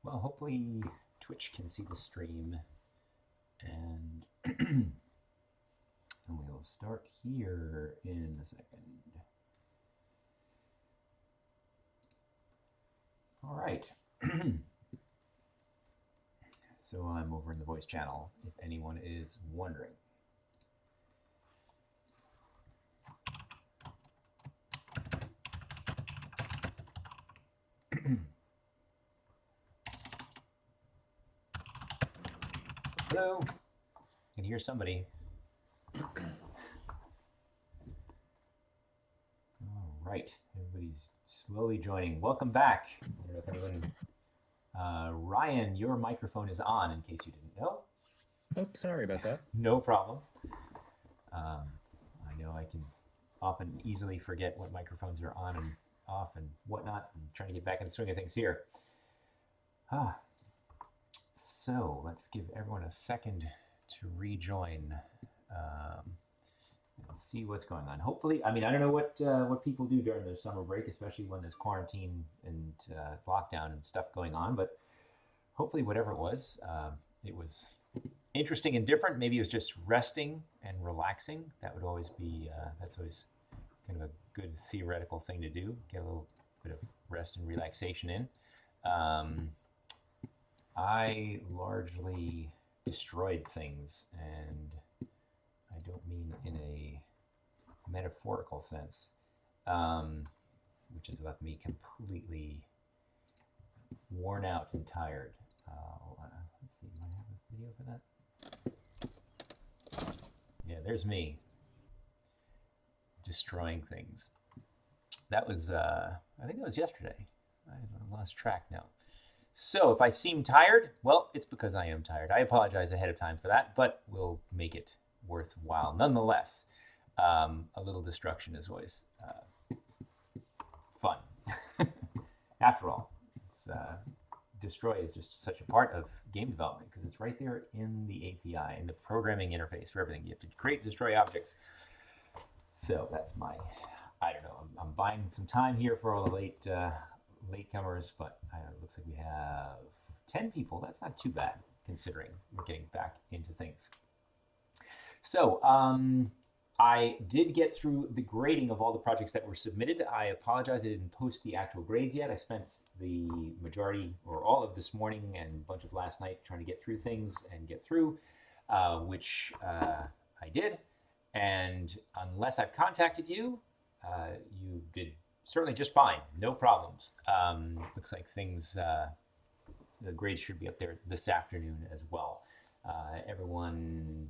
Well, hopefully Twitch can see the stream, and and we'll start here in a second. All right. So I'm over in the voice channel, if anyone is wondering. Hello. I can hear somebody. All right. Everybody's slowly joining. Welcome back. I don't know if anyone... Ryan, your microphone is on, in case you didn't know. Oh, sorry about that. No problem. I know I can often easily forget what microphones are on and off and whatnot. I'm trying to get back in the swing of things here. So let's give everyone a second to rejoin and see what's going on. Hopefully, I mean, I don't know what people do during their summer break, especially when there's quarantine and lockdown and stuff going on. But hopefully, whatever it was interesting and different. Maybe it was just resting and relaxing. That would always be that's always kind of a good theoretical thing to do. Get a little bit of rest and relaxation in. I largely destroyed things, and I don't mean in a metaphorical sense, which has left me completely worn out and tired. Let's see, might I have a video for that? Yeah, there's me destroying things. That was, I think that was yesterday. I lost track now. So if I seem tired, well, it's because I am tired. I apologize ahead of time for that, but we'll make it worthwhile nonetheless. A little destruction is always fun. After all, destroy is just such a part of game development because it's right there in the API, in the programming interface for everything. You have to create, destroy objects. So that's my, I don't know, I'm buying some time here for all the latecomers, but it looks like we have 10 people. That's not too bad considering we're getting back into things. So I did get through the grading of all the projects that were submitted. I apologize, I didn't post the actual grades yet. I spent the majority or all of this morning and a bunch of last night trying to get through things and get through, which I did. And unless I've contacted you, you did certainly just fine, no problems. Looks like things, the grades should be up there this afternoon as well. Everyone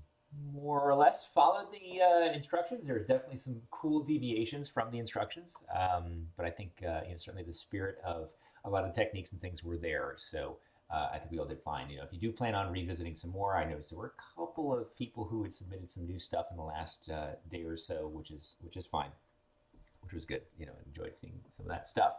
more or less followed the instructions. There are definitely some cool deviations from the instructions, but I think certainly the spirit of a lot of the techniques and things were there. So I think we all did fine. If you do plan on revisiting some more, I noticed there were a couple of people who had submitted some new stuff in the last day or so, which is fine. Which was good, enjoyed seeing some of that stuff.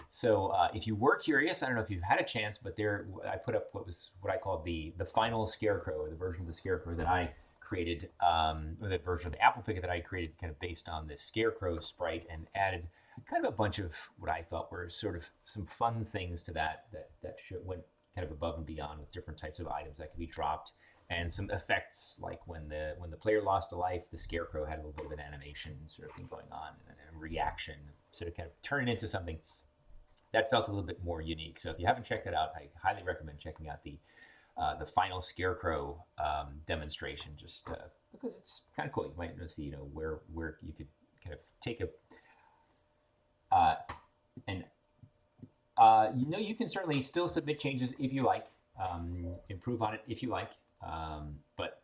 So if you were curious, I don't know if you've had a chance, but there I put up what I called the final Scarecrow, or the version of the Scarecrow that I created, or the version of the Apple Picket that I created kind of based on this Scarecrow sprite, and added kind of a bunch of what I thought were sort of some fun things to that went kind of above and beyond with different types of items that could be dropped. And some effects, like when the player lost a life, the Scarecrow had a little bit of an animation sort of thing going on, and a reaction, sort of kind of turn it into something that felt a little bit more unique. So if you haven't checked that out, I highly recommend checking out the final Scarecrow demonstration, just because it's kind of cool. You might see, where you could kind of take you can certainly still submit changes if you like, improve on it if you like. But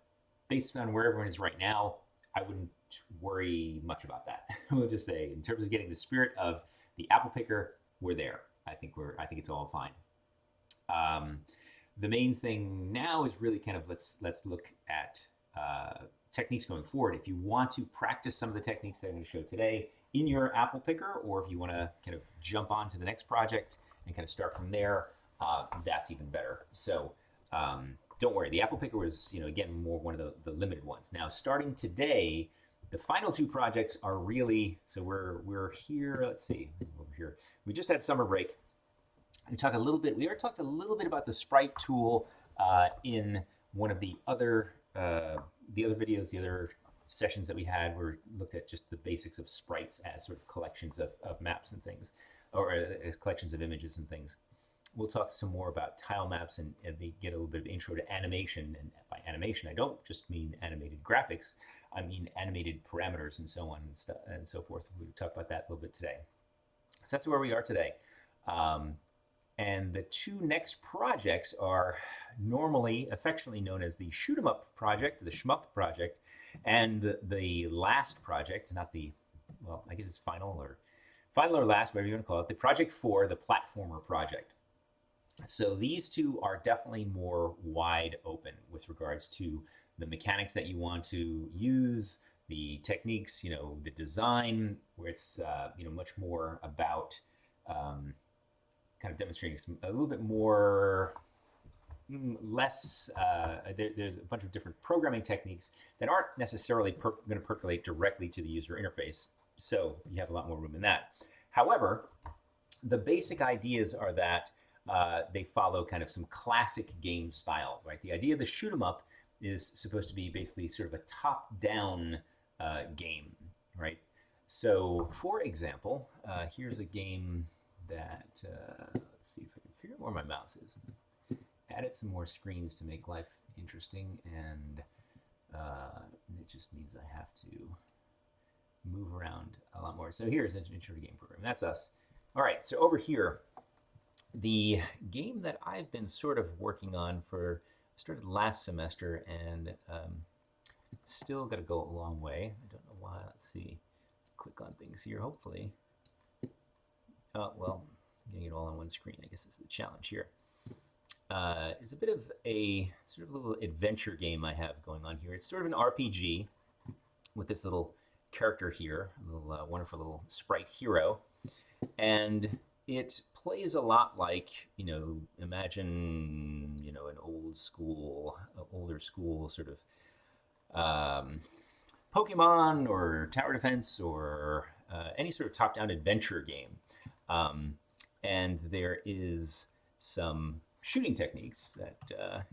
based on where everyone is right now, I wouldn't worry much about that. We'll just say, in terms of getting the spirit of the Apple Picker, we're there. I think it's all fine. The main thing now is really kind of let's look at techniques going forward. If you want to practice some of the techniques that I'm going to show today in your Apple Picker, or if you want to kind of jump on to the next project and kind of start from there, that's even better. So don't worry, the Apple Picker was, again, more one of the limited ones. Now, starting today, the final two projects are really, so we're here, let's see, over here. We just had summer break, We talked a little bit. We already talked a little bit about the sprite tool in one of the other videos, the other sessions that we had, where we looked at just the basics of sprites as sort of collections of maps and things, or as collections of images and things. We'll talk some more about tile maps and they get a little bit of intro to animation. And by animation, I don't just mean animated graphics. I mean animated parameters and so on and so forth. We'll talk about that a little bit today. So that's where we are today. And the two next projects are normally affectionately known as the Shoot 'em Up project, the Shmup project, and the last project, not the, well, I guess it's final or last, whatever you want to call it, the project 4, the platformer project. So these two are definitely more wide open with regards to the mechanics that you want to use, the techniques, the design, where it's much more about kind of demonstrating a little bit more, less, there's a bunch of different programming techniques that aren't necessarily going to percolate directly to the user interface. So you have a lot more room in that. However, the basic ideas are that they follow kind of some classic game style, right? The idea of the shoot 'em up is supposed to be basically sort of a top-down game, right? So, for example, here's a game that, let's see if I can figure out where my mouse is. Added some more screens to make life interesting, and it just means I have to move around a lot more. So here's an intro to game program. That's us. All right, so over here, the game that I've been sort of working on started last semester and still got to go a long way. I don't know why. Let's see. Click on things here, hopefully. Well, getting it all on one screen, I guess, is the challenge here. It's a bit of a sort of little adventure game I have going on here. It's sort of an RPG with this little character here, a little wonderful little sprite hero, and it plays a lot like, imagine, an older school sort of Pokemon or Tower Defense or any sort of top-down adventure game. And there is some shooting techniques that,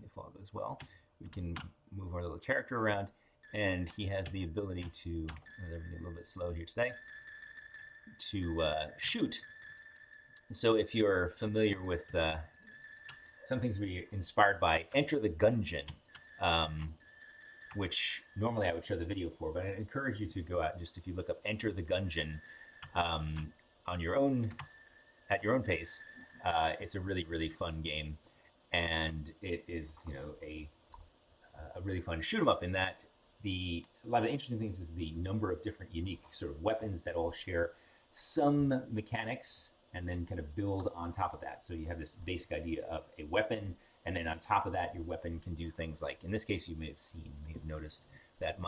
if all goes well, we can move our little character around, and he has the ability to, everything a little bit slow here today, to shoot. So if you're familiar with some things we inspired by Enter the Gungeon, which normally I would show the video for, but I encourage you to go out and just, if you look up Enter the Gungeon on your own, at your own pace, it's a really, really fun game, and it is, a really fun shoot 'em up in that a lot of interesting things is the number of different unique sort of weapons that all share some mechanics and then kind of build on top of that. So you have this basic idea of a weapon, and then on top of that, your weapon can do things like, in this case, you may have noticed that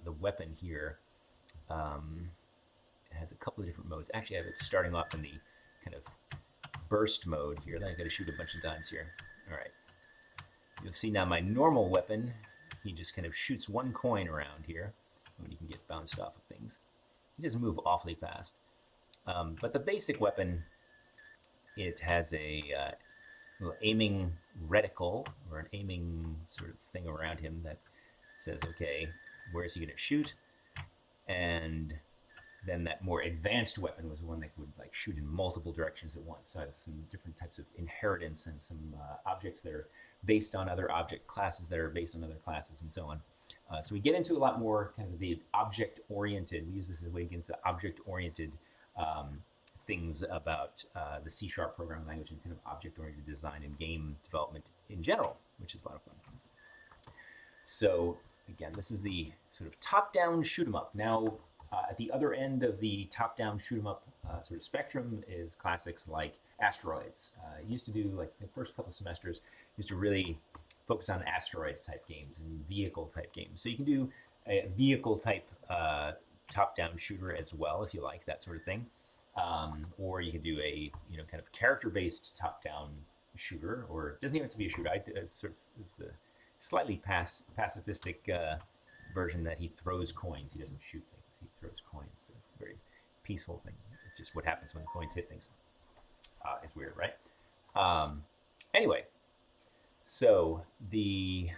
the weapon here has a couple of different modes. Actually, I have it starting off in the kind of burst mode here. Then I got to shoot a bunch of times here. All right. You'll see now my normal weapon, he just kind of shoots one coin around here when you can get bounced off of things. He doesn't move awfully fast. But the basic weapon, it has a little aiming reticle, or an aiming sort of thing around him that says, okay, where is he going to shoot? And then that more advanced weapon was one that would like shoot in multiple directions at once. So I have some different types of inheritance and some objects that are based on other object classes that are based on other classes and so on. So we get into a lot more kind of the object-oriented. We use this as a way against the object-oriented things about the C# programming language and kind of object-oriented design and game development in general, which is a lot of fun. So again, this is the sort of top-down shoot 'em up. Now, at the other end of the top-down shoot 'em up sort of spectrum is classics like Asteroids. Used to do, like the first couple of semesters, used to really focus on Asteroids type games and vehicle type games. So you can do a vehicle type top-down shooter as well if you like that sort of thing. Or you can do a kind of character-based top-down shooter, or it doesn't even have to be a shooter. It's the slightly pacifistic version that he throws coins. He doesn't shoot things. He throws coins. So it's a very peaceful thing. It's just what happens when the coins hit things. It's weird, right? Anyway, so the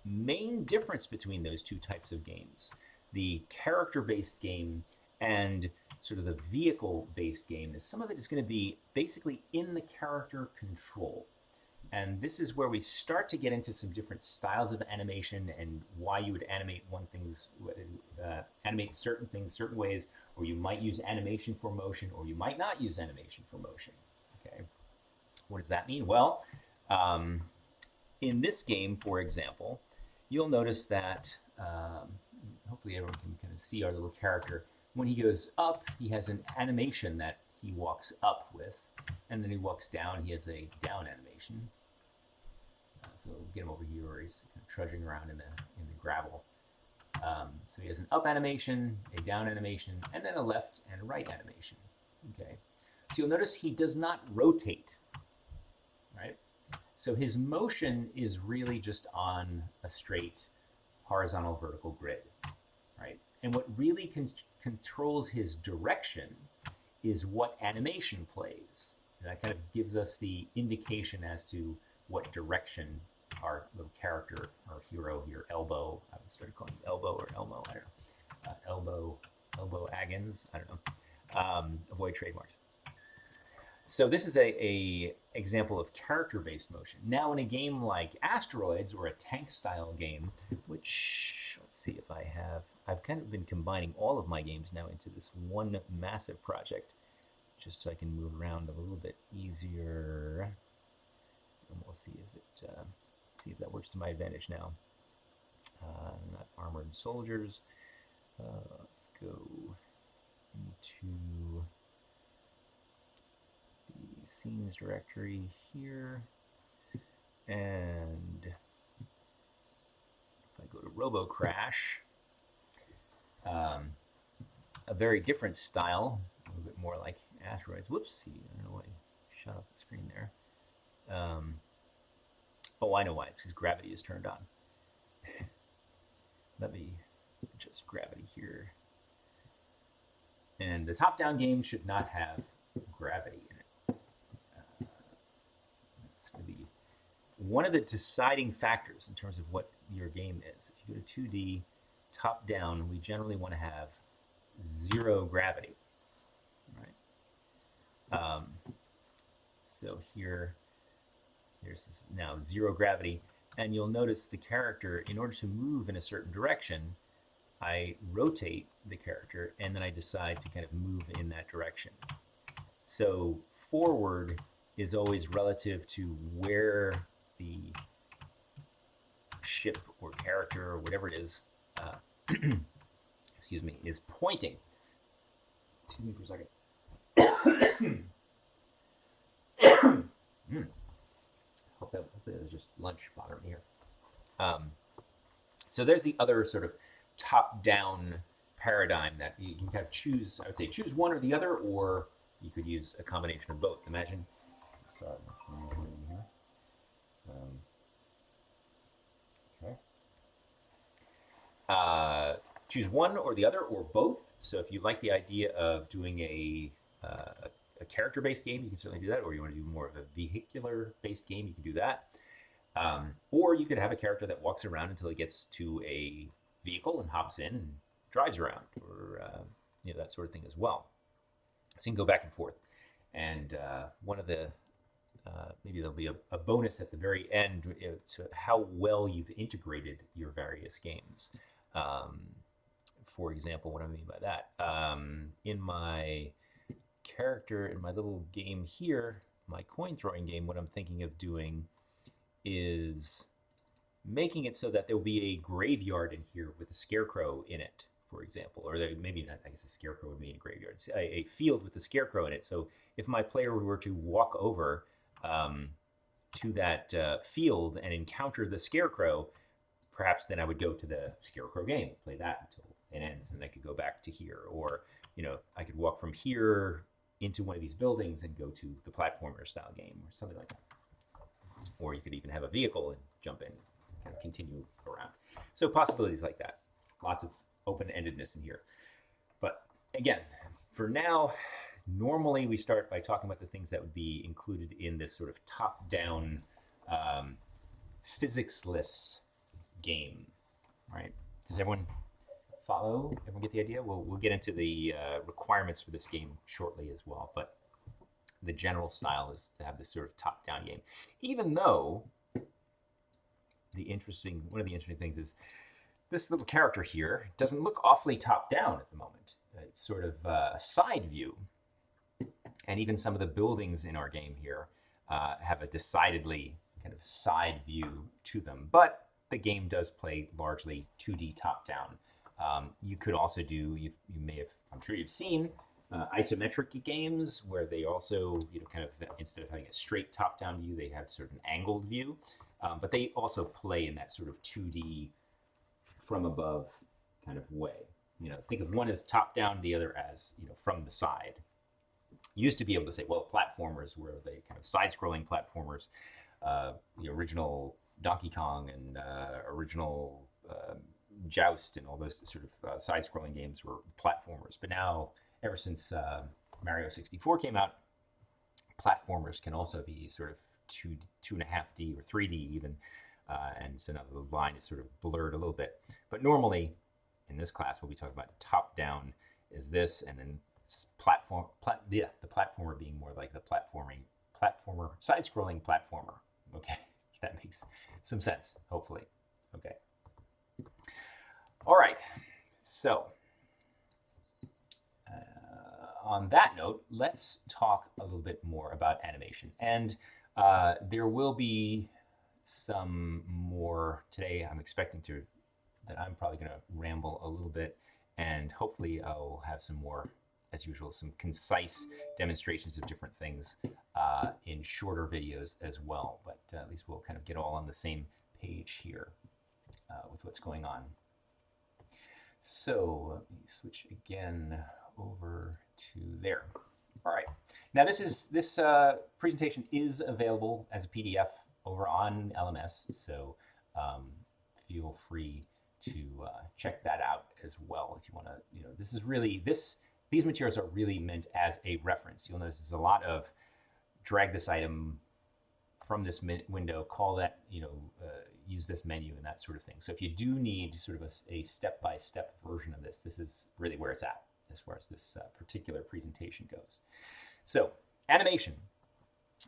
main difference between those two types of games, the character-based game and sort of the vehicle-based game, is some of it is going to be basically in the character control. And this is where we start to get into some different styles of animation and why you would animate animate certain things certain ways, or you might use animation for motion, or you might not use animation for motion. Okay, what does that mean? Well, in this game, for example, you'll notice that hopefully everyone can kind of see our little character. When he goes up, he has an animation that he walks up with, and then he walks down, he has a down animation. So we'll get him over here where he's kind of trudging around in the gravel. So he has an up animation, a down animation, and then a left and right animation. Okay, so you'll notice he does not rotate, right? So his motion is really just on a straight horizontal vertical grid, right? And what really controls his direction is what animation plays. And that kind of gives us the indication as to what direction our little character, our hero here, Elbow, I started calling him Elbow or Elmo, I don't know. Elbow Aggins, I don't know. Avoid trademarks. So this is a example of character-based motion. Now in a game like Asteroids or a tank-style game, which, let's see if I've kind of been combining all of my games now into this one massive project, just so I can move around a little bit easier. And we'll see if that works to my advantage now. Not armored soldiers. Let's go into the scenes directory here, and if I go to Robo Crash, a very different style, a little bit more like Asteroids. Whoopsie, I don't know why I shut off the screen there. Oh, I know why. It's because gravity is turned on. Let me adjust gravity here. And the top-down game should not have gravity in it. That's going to be one of the deciding factors in terms of what your game is. If you go to 2D, top-down, we generally want to have 0 gravity, right? So here's now 0 gravity, and you'll notice the character, in order to move in a certain direction, I rotate the character, and then I decide to kind of move in that direction. So forward is always relative to where the ship or character or whatever it is, excuse me, is pointing. Excuse me for a second. Hopefully that was just lunch bothering me here. So there's the other sort of top-down paradigm that you can kind of choose. I would say choose one or the other, or you could use a combination of both. Imagine. Sorry, here. Okay. Choose one or the other, or both. So if you like the idea of doing a character-based game, you can certainly do that. Or you want to do more of a vehicular-based game, you can do that. Or you could have a character that walks around until he gets to a vehicle and hops in and drives around, or that sort of thing as well. So you can go back and forth. And one of the maybe there'll be a bonus at the very end to how well you've integrated your various games. For example, what I mean by that, in my character, in my little game here, my coin throwing game, what I'm thinking of doing is making it so that there will be a graveyard in here with a scarecrow in it, for example, or maybe not. I guess a scarecrow would mean a graveyard. It's a field with a scarecrow in it. So if my player were to walk over to that field and encounter the scarecrow, perhaps then I would go to the scarecrow game, play that until it ends, and I could go back to here, or I could walk from here into one of these buildings and go to the platformer style game or something like that. Or you could even have a vehicle and jump in, kind of continue around. So possibilities like that. Lots of open-endedness in here. But again, for now, Normally, we start by talking about the things that would be included in this sort of top-down, physics-less game, right? Does everyone follow? Everyone get the idea? We'll get into the requirements for this game shortly as well, but the general style is to have this sort of top-down game. Even though one of the interesting things is this little character here doesn't look awfully top-down at the moment. It's sort of a side view, and even some of the buildings in our game here have a decidedly kind of side view to them. But the game does play largely 2D top-down. You could also do, you may have, I'm sure you've seen isometric games where they also, kind of, instead of having a straight top-down view, they have sort of an angled view. But they also play in that sort of 2D from above kind of way. Think of one as top-down, the other as, from the side. Used to be able to say, well, platformers were the kind of side-scrolling platformers. The original Donkey Kong and original Joust and all those sort of side-scrolling games were platformers. But now, ever since Mario 64 came out, platformers can also be sort of 2.5D or 3D even. And so now the line is sort of blurred a little bit. But normally, in this class, we'll be talking about top-down is this, and then the platformer being more like the platformer, side-scrolling platformer. Okay, that makes some sense, hopefully. Okay. All right, so on that note, let's talk a little bit more about animation. And there will be some more today. I'm expecting that I'm probably going to ramble a little bit, and hopefully I'll have some more, as usual, some concise demonstrations of different things in shorter videos as well. But at least we'll kind of get all on the same page here with what's going on. So let me switch again over to there. All right. Now this presentation is available as a PDF over on LMS, so feel free to check that out as well if you want to. This is really these materials are really meant as a reference. You'll notice there's a lot of drag this item from this window, call that, use this menu and that sort of thing. So if you do need sort of a step-by-step version of this, this is really where it's at as far as this particular presentation goes. So animation.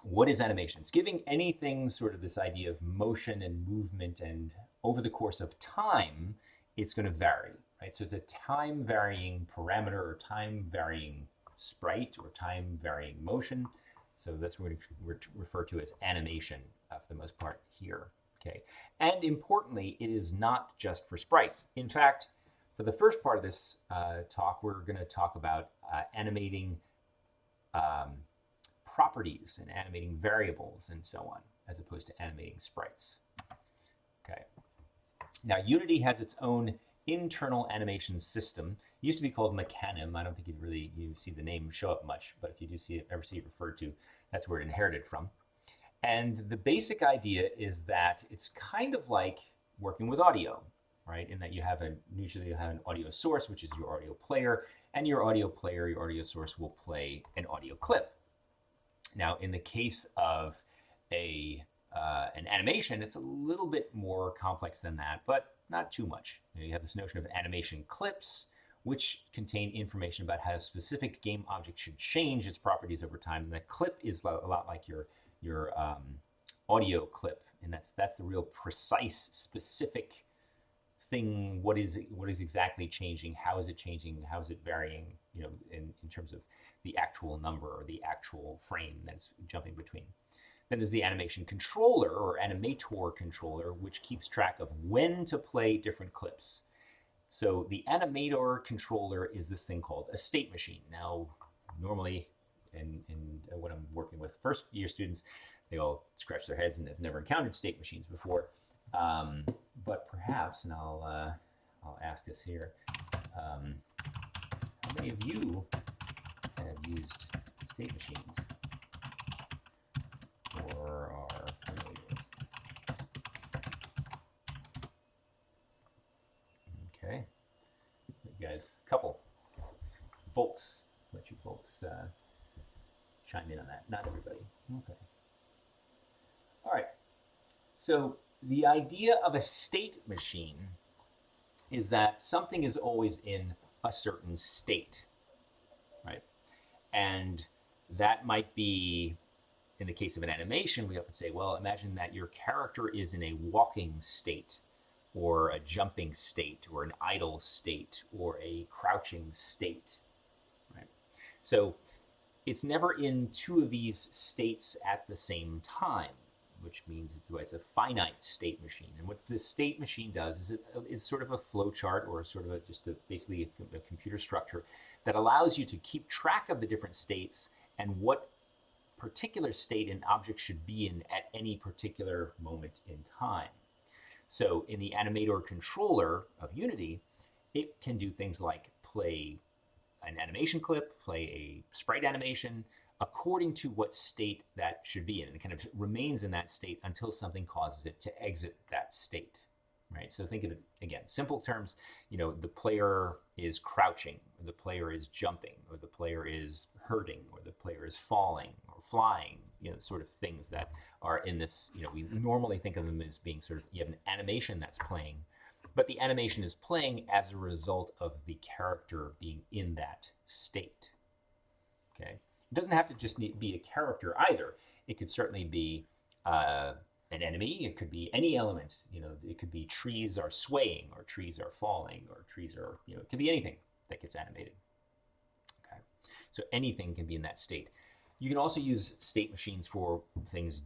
What is animation? It's giving anything sort of this idea of motion and movement, and over the course of time, it's going to vary, right? So it's a time-varying parameter or time-varying sprite or time-varying motion. So that's what we refer to as animation for the most part here, okay? And importantly, it is not just for sprites. In fact, for the first part of this talk, we're going to talk about animating properties and animating variables and so on, as opposed to animating sprites. Okay. Now, Unity has its own internal animation system. It used to be called Mecani. I don't think you see the name show up much, but if you do ever see it referred to, that's where it inherited from. And the basic idea is that it's kind of like working with audio, right? In that usually you have an audio source, which is your audio player, and your audio source will play an audio clip. Now, in the case of an animation, it's a little bit more complex than that, but not too much. You have this notion of animation clips, which contain information about how a specific game object should change its properties over time. And the clip is a lot like your audio clip, and that's the real precise, specific thing. What is exactly changing? How is it changing? How is it varying? In terms of the actual number or the actual frame that's jumping between. Then there's the animation controller or Animator controller, which keeps track of when to play different clips. So the Animator controller is this thing called a state machine. Now, normally, when I'm working with first-year students, they all scratch their heads and have never encountered state machines before. But perhaps, and I'll ask this here, how many of you have used state machines or are familiar with? Okay, you guys, couple folks, let you folks chime in on that. Not everybody. Okay. All right. So the idea of a state machine is that something is always in a certain state, right? And that might be, in the case of an animation, we often say, well, imagine that your character is in a walking state, or a jumping state, or an idle state, or a crouching state, right? So it's never in two of these states at the same time, which means it's a finite state machine. And what this state machine does is it is sort of a flow chart, or sort of basically a computer structure that allows you to keep track of the different states and what particular state an object should be in at any particular moment in time. So in the Animator controller of Unity, it can do things like play an animation clip, play a sprite animation, according to what state that should be in. And it kind of remains in that state until something causes it to exit that state, right? So think of it, again, simple terms, the player is crouching, or the player is jumping, or the player is hurting, or the player is falling or flying, sort of things that are in this, we normally think of them as being sort of, you have an animation that's playing, but the animation is playing as a result of the character being in that state, okay? It doesn't have to just be a character either. It could certainly be an enemy. It could be any element. It could be trees are swaying, or trees are falling, or trees are, it could be anything that gets animated. Okay, so anything can be in that state. You can also use state machines for things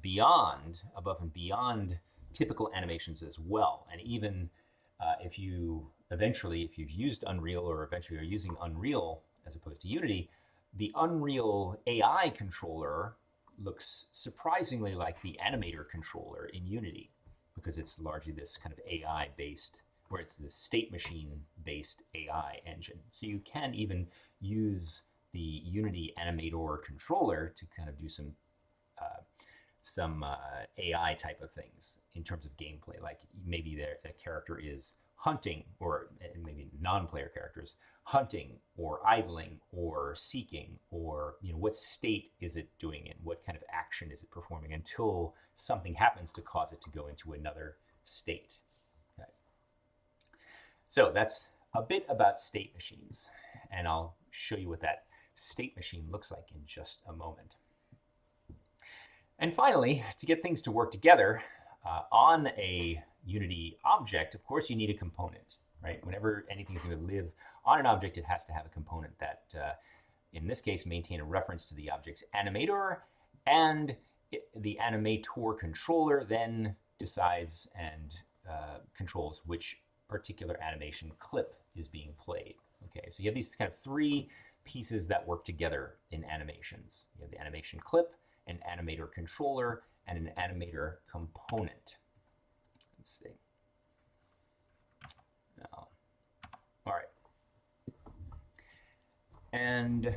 above and beyond typical animations as well. And even if you've used Unreal, or eventually are using Unreal as opposed to Unity, the Unreal AI controller looks surprisingly like the Animator controller in Unity, because it's largely this kind of AI-based, where it's the state machine-based AI engine. So you can even use the Unity Animator controller to kind of do some AI type of things in terms of gameplay, like maybe the character is hunting, or maybe non-player characters hunting, or idling, or seeking, or what state is it doing in, what kind of action is it performing, until something happens to cause it to go into another state. Okay. So that's a bit about state machines, and I'll show you what that state machine looks like in just a moment. And finally, to get things to work together on a Unity object, of course, you need a component, right? Whenever anything is going to live on an object, it has to have a component that, in this case, maintain a reference to the object's animator, and the animator controller then decides and controls which particular animation clip is being played. Okay, so you have these kind of three pieces that work together in animations. You have the animation clip, an animator controller, and an animator component. Let's see. Now, all right. And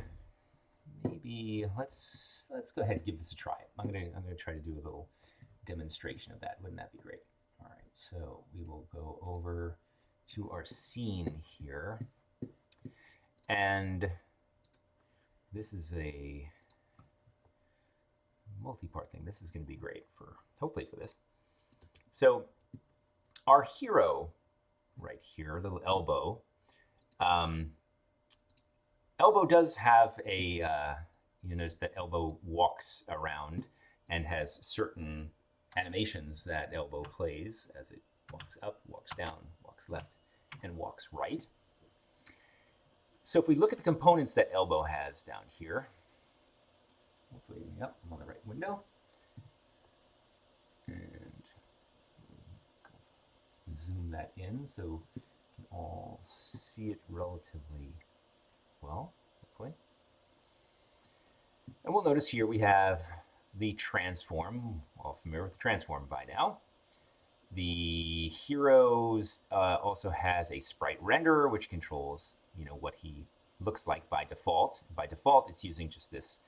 maybe let's go ahead and give this a try. I'm gonna try to do a little demonstration of that. Wouldn't that be great? All right. So we will go over to our scene here, and this is a multi-part thing. This is going to be great hopefully for this. So our hero right here, little Elbow, Elbow does have a, you notice that Elbow walks around and has certain animations that Elbow plays as it walks up, walks down, walks left, and walks right. So if we look at the components that Elbow has down here, hopefully, yep, I'm on the right window. And zoom that in so you can all see it relatively well, hopefully. And we'll notice here we have the transform, all familiar with the transform by now. The heroes also has a sprite renderer, which controls, what he looks like by default. By default, it's using just this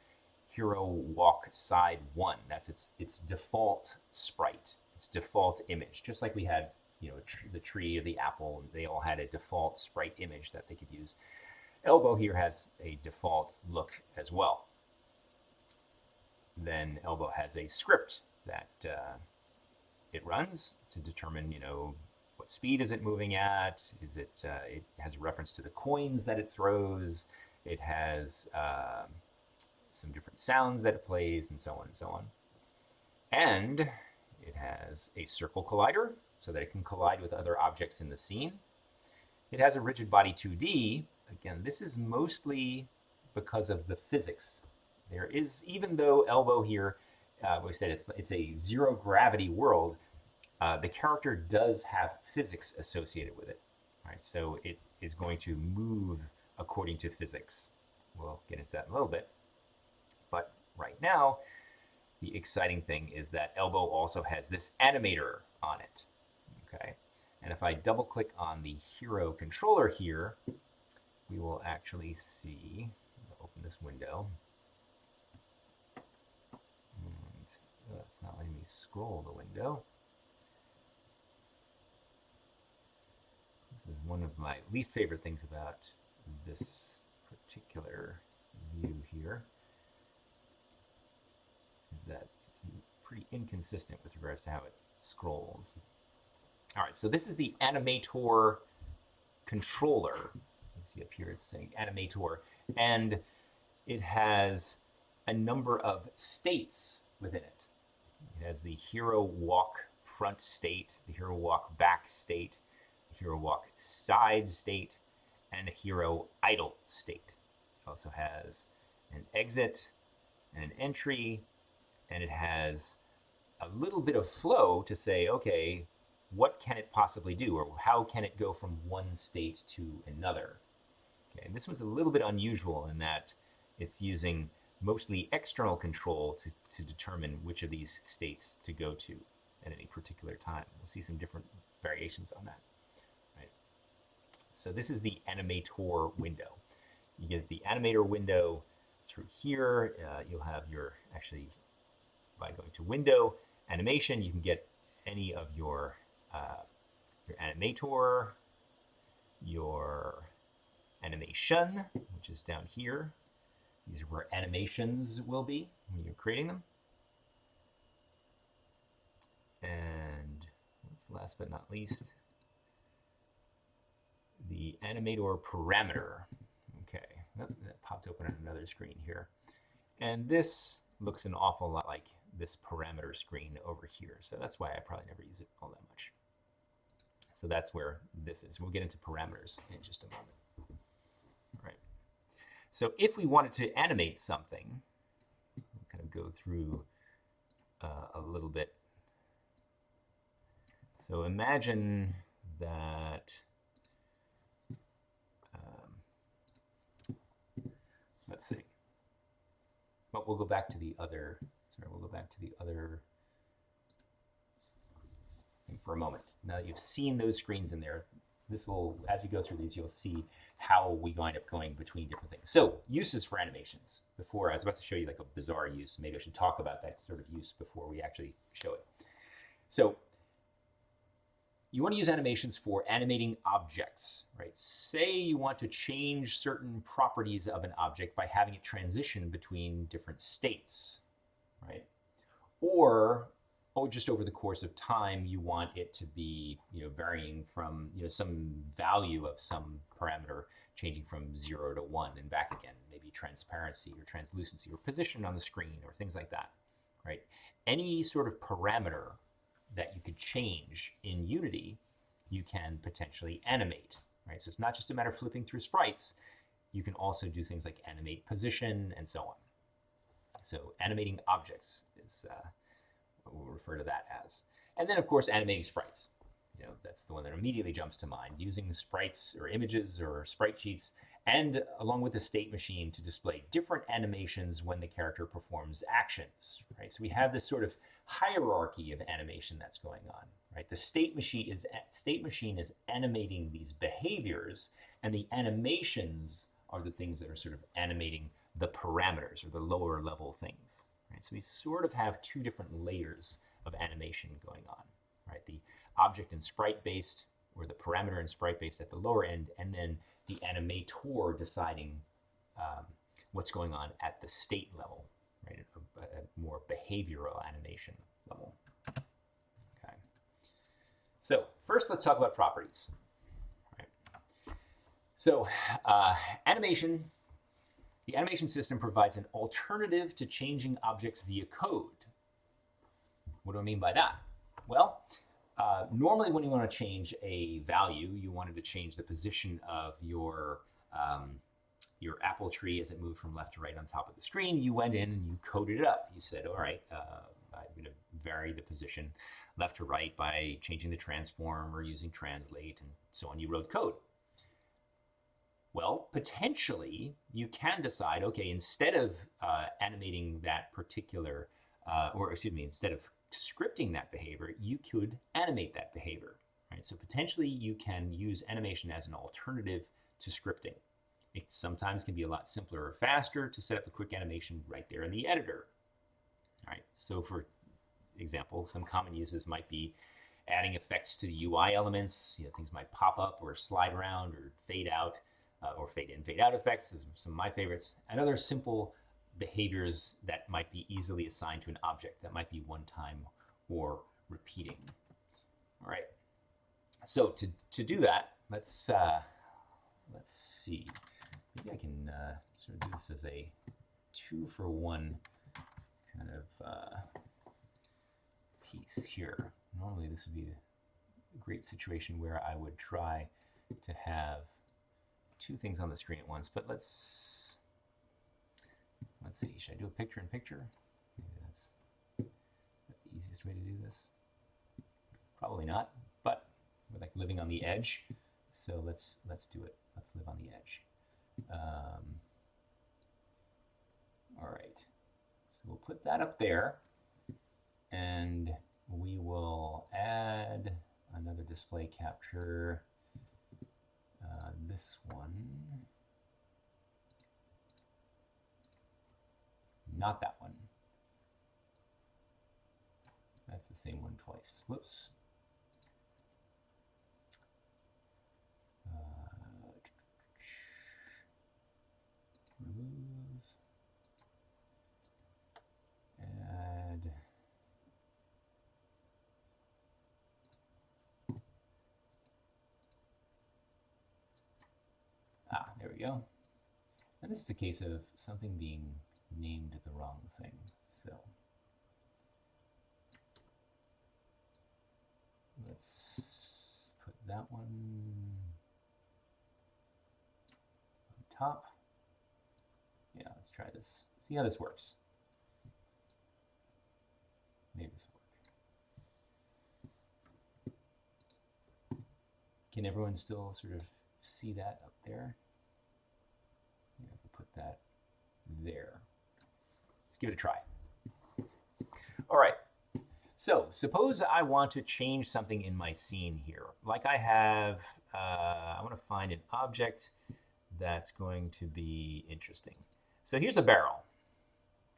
hero walk side 1. That's its default sprite, its default image. Just like we had, the tree or the apple, they all had a default sprite image that they could use. Elbow here has a default look as well. then elbow has a script that it runs to determine, what speed is it moving at? Is it? It has reference to the coins that it throws. It has some different sounds that it plays, and so on and so on. And it has a circle collider so that it can collide with other objects in the scene. It has a rigid body 2D. Again, this is mostly because of the physics. There is, even though elbow here, we said it's a zero gravity world, the character does have physics associated with it, right? So it is going to move according to physics. We'll get into that in a little bit. But right now, the exciting thing is that elbow also has this animator on it, okay? And if I double click on the hero controller here, we will actually see, I'll open this window. And it's not letting me scroll the window. This is one of my least favorite things about this particular view here, is that it's pretty inconsistent with regards to how it scrolls. All right, so this is the Animator controller. You can see up here it's saying Animator, and it has a number of states within it. It has the hero walk front state, the hero walk back state, the hero walk side state, and a hero idle state. It also has an exit and an entry, and it has a little bit of flow to say, okay, what can it possibly do, or how can it go from one state to another? Okay, and this one's a little bit unusual in that it's using mostly external control to determine which of these states to go to at any particular time. We'll see some different variations on that. Right? So this is the Animator window. You get the Animator window through here. You'll have actually, by going to Window, Animation, you can get any of your Animator, your animation, which is down here. These are where animations will be when you're creating them. And last but not least, the Animator parameter. Okay, that popped open on another screen here. And this looks an awful lot like this parameter screen over here. So that's why I probably never use it all that much. So that's where this is. We'll get into parameters in just a moment. All right. So if we wanted to animate something, we'll kind of go through a little bit. So imagine that, let's see. But we'll go back to the other, we'll go back to the other thing for a moment. Now that you've seen those screens in there, this will, as we go through these, you'll see how we wind up going between different things. So uses for animations. Before, I was about to show you like a bizarre use. Maybe I should talk about that sort of use before we actually show it. So you want to use animations for animating objects, right? Say you want to change certain properties of an object by having it transition between different states, right? Or just over the course of time, you want it to be, varying from, some value of some parameter changing from 0 to 1 and back again, maybe transparency or translucency or position on the screen or things like that, right? Any sort of parameter that you could change in Unity, you can potentially animate, right? So it's not just a matter of flipping through sprites. You can also do things like animate position and so on. So animating objects is what we'll refer to that as. And then, of course, animating sprites. That's the one that immediately jumps to mind. Using sprites or images or sprite sheets, and along with the state machine to display different animations when the character performs actions, right? So we have this sort of hierarchy of animation that's going on, right? The state machine is animating these behaviors, and the animations are the things that are sort of animating the parameters or the lower level things, right? So we sort of have two different layers of animation going on, right? The object and sprite based, or the parameter and sprite based at the lower end, and then the animator deciding what's going on at the state level, right? A behavioral animation level. Okay. So first, let's talk about properties. Right. So animation, the animation system provides an alternative to changing objects via code. What do I mean by that? Well, normally when you want to change a value, you wanted to change the position of your apple tree as it moved from left to right on top of the screen. You went in and you coded it up. You said, all right, I'm going to vary the position left to right by changing the transform or using translate and so on. You wrote code. Well, potentially you can decide, okay, instead of animating that particular, instead of scripting that behavior, you could animate that behavior. Right? So potentially you can use animation as an alternative to scripting. It sometimes can be a lot simpler or faster to set up a quick animation right there in the editor. All right, so for example, some common uses might be adding effects to the UI elements. Things might pop up or slide around or fade out, or fade in, fade out effects. Those are some of my favorites. And other simple behaviors that might be easily assigned to an object that might be one time or repeating. All right, so to do that, let's see. Maybe I can sort of do this as a 2-for-1 kind of piece here. Normally this would be a great situation where I would try to have two things on the screen at once, but let's see, should I do a picture in picture? Maybe that's the easiest way to do this. Probably not, but we're like living on the edge, so let's do it. Let's live on the edge. All right, so we'll put that up there, and we will add another display capture. This one, not that one. That's the same one twice. Whoops. Remove, add, there we go. And this is a case of something being named the wrong thing. So let's put that one on top. Yeah, let's try this. See how this works. Maybe this will work. Can everyone still sort of see that up there? Yeah, put that there. Let's give it a try. All right. So suppose I want to change something in my scene here. Like I have, I want to find an object that's going to be interesting. So here's a barrel,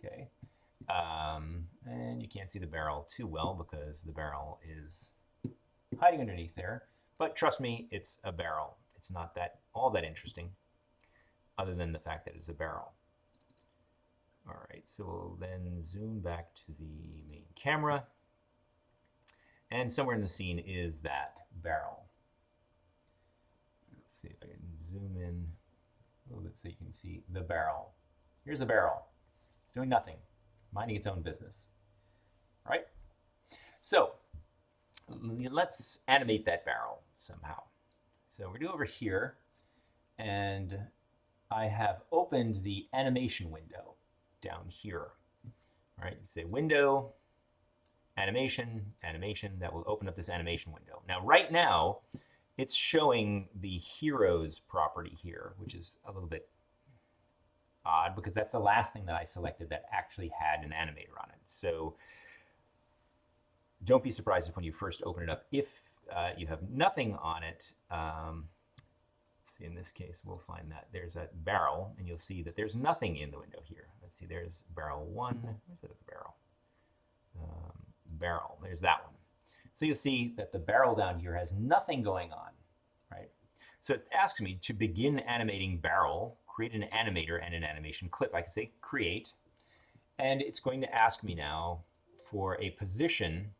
okay? And you can't see the barrel too well because the barrel is hiding underneath there. But trust me, it's a barrel. It's not all that interesting, other than the fact that it's a barrel. All right, so we'll then zoom back to the main camera. And somewhere in the scene is that barrel. Let's see if I can zoom in a little bit so you can see the barrel. Here's the barrel. It's doing nothing, minding its own business. All right? So let's animate that barrel somehow. So we're over here, and I have opened the animation window down here. All right, you say window, animation, animation, that will open up this animation window. Now, right now, it's showing the heroes property here, which is a little bit odd because that's the last thing that I selected that actually had an animator on it. So don't be surprised if when you first open it up, if you have nothing on it, let's see, in this case, we'll find that there's a barrel, and you'll see that there's nothing in the window here. Let's see, there's barrel 1. Where's that other barrel? Barrel, there's that one. So you'll see that the barrel down here has nothing going on, right? So it asks me to begin animating barrel, create an animator and an animation clip. I can say create, And it's going to ask me now for a position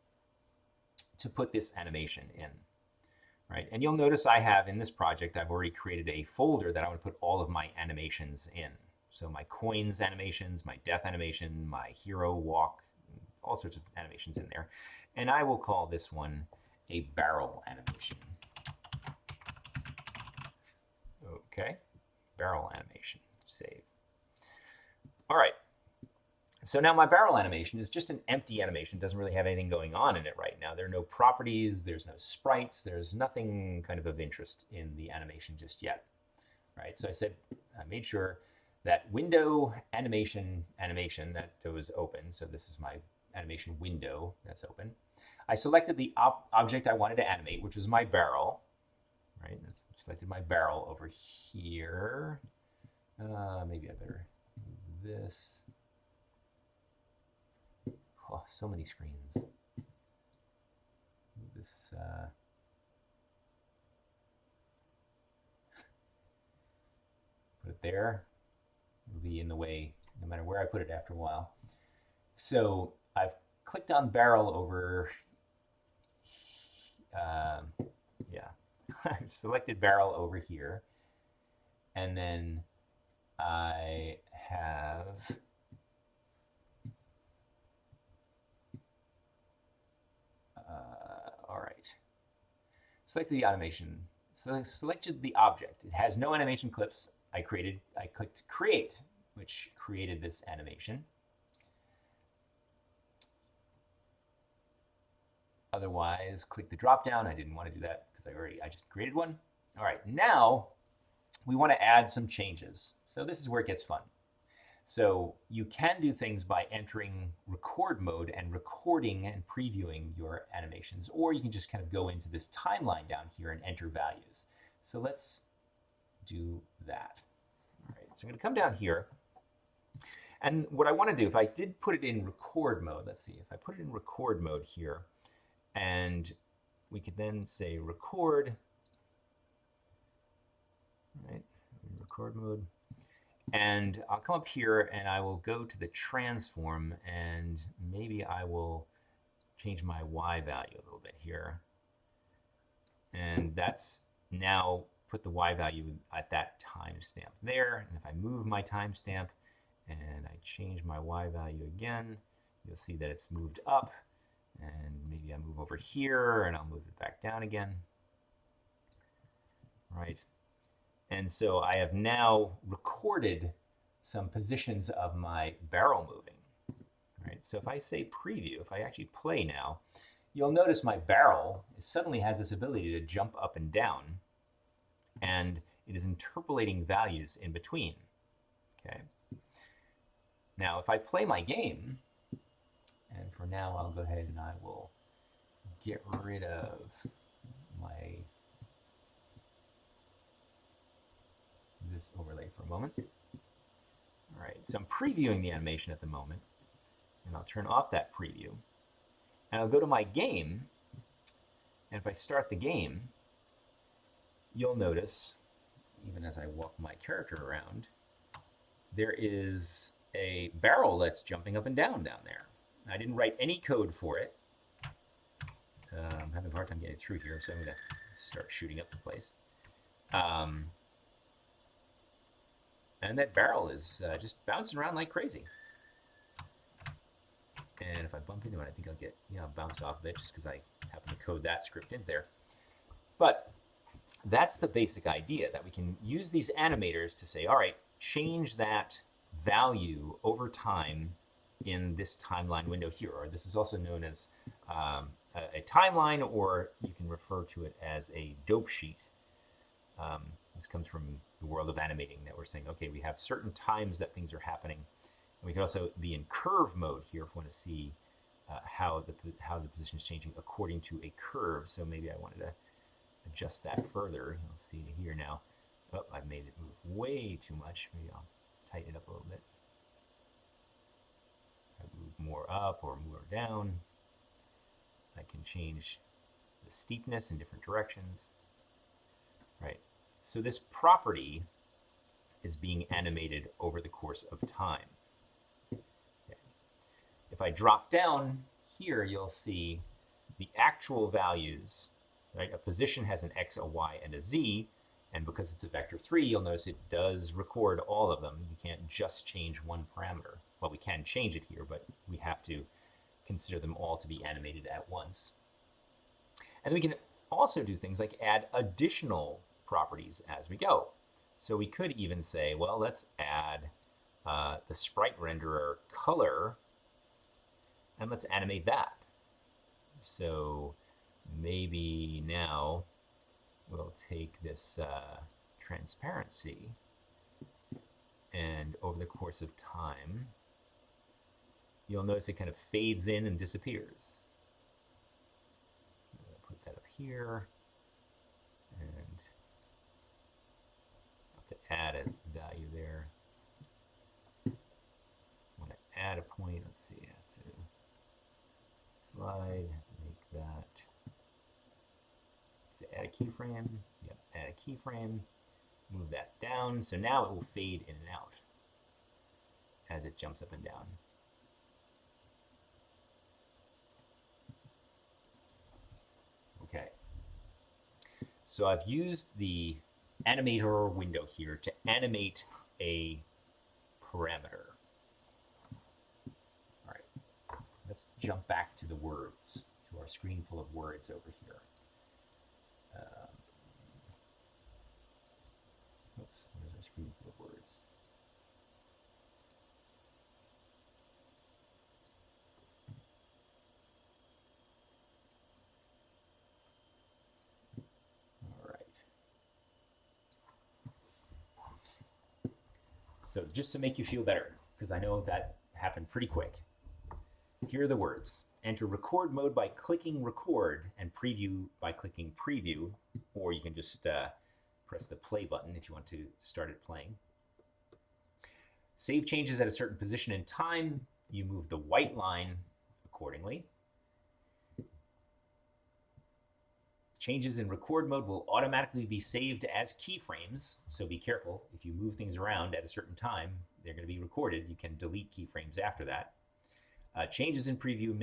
to put this animation in, right? And you'll notice I have in this project, I've already created a folder that I want to put all of my animations in. So my coins animations, my death animation, my hero walk, all sorts of animations in there. And I will call this one a barrel animation. Okay, barrel animation, save. All right, so now my barrel animation is just an empty animation. It doesn't really have anything going on in it right now. There are no properties, there's no sprites, there's nothing kind of interest in the animation just yet, right? So I made sure that window animation that was open. So this is my animation window that's open. I selected the object I wanted to animate, which was my barrel, right? I selected my barrel over here. Maybe I better move this. Oh, so many screens. Move this. Put it there. It'll be in the way no matter where I put it after a while. So I've clicked on barrel over. Yeah, I've selected barrel over here, and then I have all right. Selected the animation. So I selected the object. It has no animation clips. I clicked create, which created this animation. Otherwise, click the drop down. I didn't want to do that because I just created one. All right, now we want to add some changes. So this is where it gets fun. So you can do things by entering record mode and recording and previewing your animations, or you can just kind of go into this timeline down here and enter values. So let's do that. All right, so I'm going to come down here. And what I want to do, if I did put it in record mode, let's see, if I put it in record mode here, and we could then say record, right, record mode. And I'll come up here and I will go to the transform, and maybe I will change my Y value a little bit here. And that's now put the Y value at that timestamp there. And if I move my timestamp and I change my Y value again, you'll see that it's moved up. And maybe I move over here and I'll move it back down again. Right. And so I have now recorded some positions of my barrel moving. Right. So if I say preview, if I actually play now, you'll notice my barrel suddenly has this ability to jump up and down, and it is interpolating values in between. Okay. Now, if I play my game, and for now, I'll go ahead and I will get rid of my this overlay for a moment. All right, so I'm previewing the animation at the moment, and I'll turn off that preview. And I'll go to my game, and if I start the game, you'll notice, even as I walk my character around, there is a barrel that's jumping up and down there. I didn't write any code for it. I'm having a hard time getting through here, so I'm going to start shooting up the place. And that barrel is just bouncing around like crazy. And if I bump into it, I think I'll get, I'll bounce off of it just because I happen to code that script in there. But that's the basic idea, that we can use these animators to say, all right, change that value over time in this timeline window here, or this is also known as a timeline, or you can refer to it as a dope sheet. This comes from the world of animating, that we're saying, okay, we have certain times that things are happening. And we can also be in curve mode here if we want to see how the position is changing according to a curve. So maybe I wanted to adjust that further. You'll see here now. Oh, I've made it move way too much. Maybe I'll tighten it up a little bit. I move more up or more down. I can change the steepness in different directions. Right. So this property is being animated over the course of time. Okay. if I drop down here, you'll see the actual values, right? A position has an X, a Y, and a Z, and because it's a vector 3, you'll notice it does record all of them. You can't just change one parameter. Well, we can change it here, but we have to consider them all to be animated at once. And then we can also do things like add additional properties as we go. So we could even say, well, let's add the sprite renderer color, and let's animate that. So maybe now we'll take this transparency, and over the course of time, you'll notice it kind of fades in and disappears. I'll put that up here, and I'll have to add a value there. I want to add a point. Let's see, I have to slide, make that. To add a keyframe, yep, add a keyframe, move that down. So now it will fade in and out as it jumps up and down. Okay. So I've used the Animator window here to animate a parameter. All right. Let's jump back to the words, to our screen full of words over here. Oops, where's our screen full of words? All right. So just to make you feel better, because I know that happened pretty quick, here are the words. Enter record mode by clicking record, and preview by clicking preview, or you can just press the play button if you want to start it playing. Save changes at a certain position and time. You move the white line accordingly. Changes in record mode will automatically be saved as keyframes, so be careful. If you move things around at a certain time, they're going to be recorded. You can delete keyframes after that. Changes in preview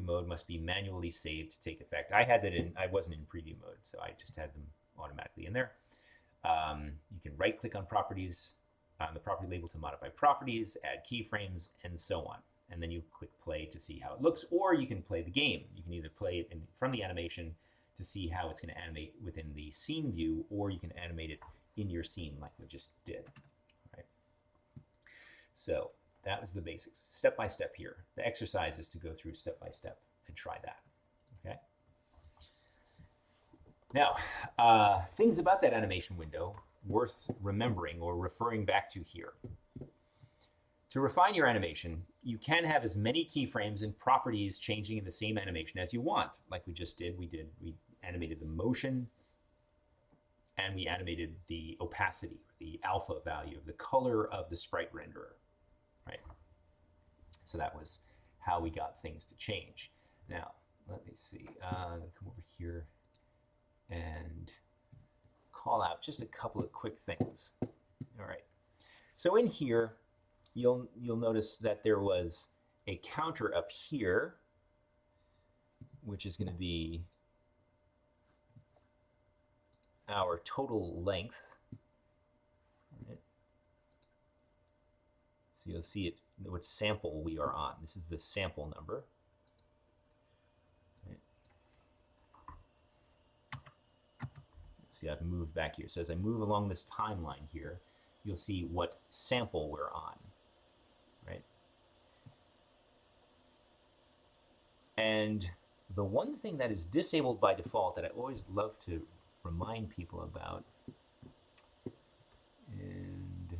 mode must be manually saved to take effect. I had that in, I wasn't in preview mode, so I just had them automatically in there. You can right-click on properties, on the property label to modify properties, add keyframes, and so on. And then you click play to see how it looks, or you can play the game. You can either play it from the animation to see how it's going to animate within the scene view, or you can animate it in your scene like we just did. Right? So that was the basics, step by step here. The exercise is to go through step by step and try that. Okay. Now, things about that animation window worth remembering or referring back to here. To refine your animation, you can have as many keyframes and properties changing in the same animation as you want, like we just did. We animated the motion, and we animated the opacity, the alpha value of the color of the sprite renderer, right? So that was how we got things to change. Now, let me see. I'm going to come over here and call out just a couple of quick things. All right. So in here, you'll notice that there was a counter up here, which is going to be our total length. Right. So you'll see it, what sample we are on. This is the sample number. Right. See, I've moved back here. So as I move along this timeline here, you'll see what sample we're on. Right? And the one thing that is disabled by default that I always love to remind people about, and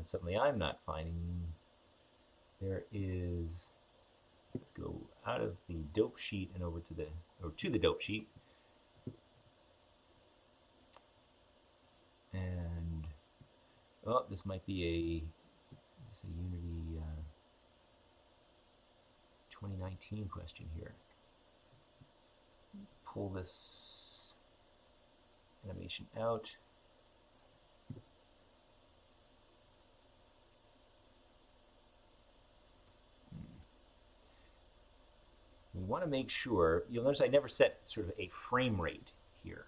something I'm not finding, there is, let's go out of the dope sheet and over to the dope sheet. And, oh, this might be a Unity 2019 question here. Let's pull this animation out. want to make sure, you'll notice I never set sort of a frame rate here.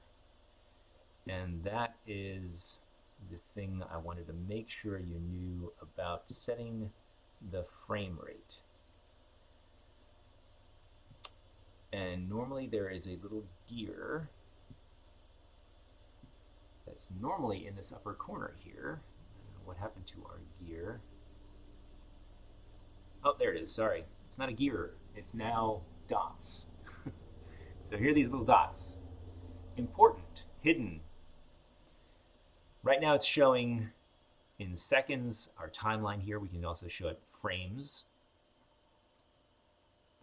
And that is the thing I wanted to make sure you knew about setting the frame rate. And normally there is a little gear that's normally in this upper corner here. I don't know what happened to our gear. Oh, there it is. Sorry. It's not a gear. It's now dots. So here are these little dots. Important, hidden. Right now it's showing in seconds. Our timeline here, we can also show it frames.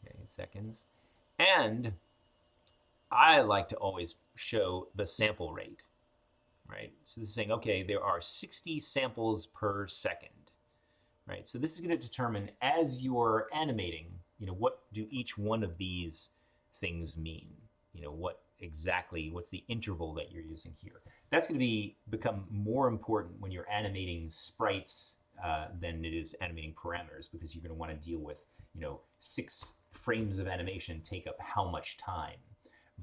Okay, seconds. And I like to always show the sample rate, right? So this is saying, okay, there are 60 samples per second, right? So this is going to determine, as you're animating, what do each one of these things mean? What exactly, what's the interval that you're using here? That's going to become more important when you're animating sprites than it is animating parameters, because you're going to want to deal with, 6 frames of animation take up how much time,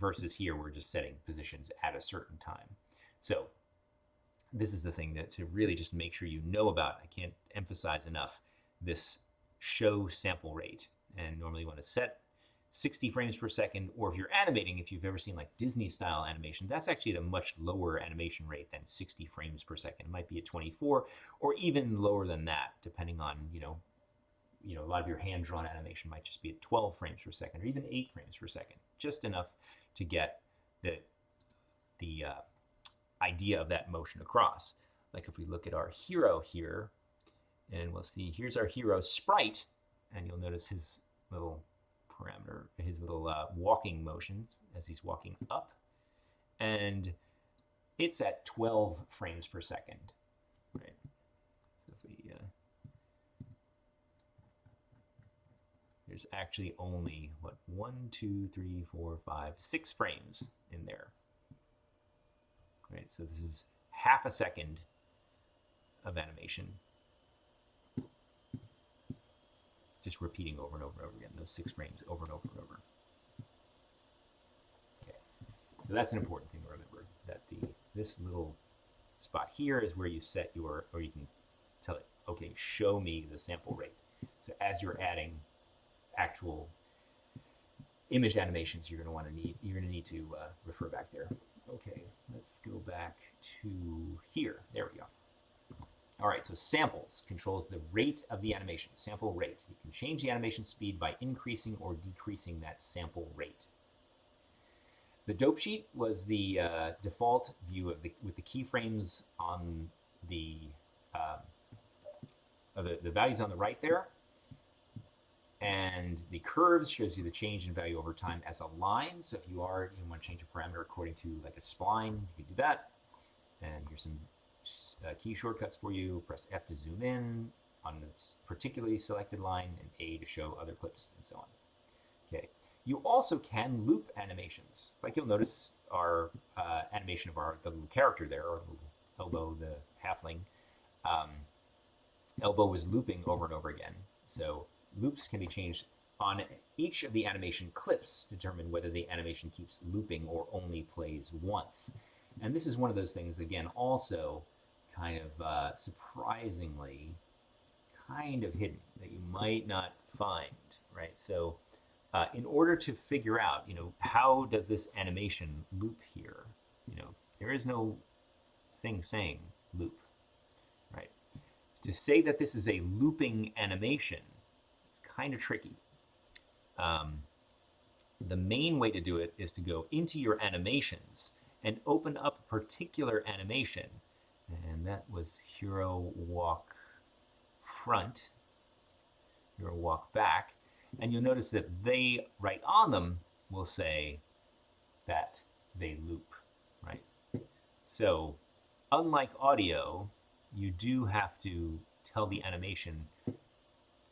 versus here we're just setting positions at a certain time. So this is the thing to really just make sure you know about. I can't emphasize enough this show sample rate. And normally you want to set 60 frames per second, or if you're animating, if you've ever seen like Disney style animation, that's actually at a much lower animation rate than 60 frames per second. It might be at 24 or even lower than that, depending on, a lot of your hand-drawn animation might just be at 12 frames per second or even 8 frames per second, just enough to get the idea of that motion across. Like if we look at our hero here, and we'll see, here's our hero sprite, and you'll notice his little parameter, his little walking motions as he's walking up, and it's at 12 frames per second, right? So if we, there's actually only, 6 frames in there, right? So this is half a second of animation, just repeating over and over and over again, those 6 frames over and over and over. Okay, so that's an important thing to remember, that this little spot here is where you set your, or you can tell it, okay, show me the sample rate. So as you're adding actual image animations, you're going to need to refer back there. Okay, let's go back to here. There we go. All right, so samples controls the rate of the animation, sample rate. You can change the animation speed by increasing or decreasing that sample rate. The dope sheet was the default view of with the keyframes on the values on the right there. And the curves shows you the change in value over time as a line. So if you want to change a parameter according to like a spline, you can do that. And here's some key shortcuts for you. Press F to zoom in on this particularly selected line, and A to show other clips, and so on. Okay. You also can loop animations. Like you'll notice our animation of the little character there, or Elbow, the halfling. Elbow was looping over and over again. So loops can be changed on each of the animation clips to determine whether the animation keeps looping or only plays once. And this is one of those things, again, also kind of surprisingly kind of hidden that you might not find, right? So in order to figure out, how does this animation loop here? There is no thing saying loop, right? To say that this is a looping animation, it's kind of tricky. The main way to do it is to go into your animations and open up a particular animation. And that was hero walk front, hero walk back. And you'll notice that they, right on them, will say that they loop, right? So unlike audio, you do have to tell the animation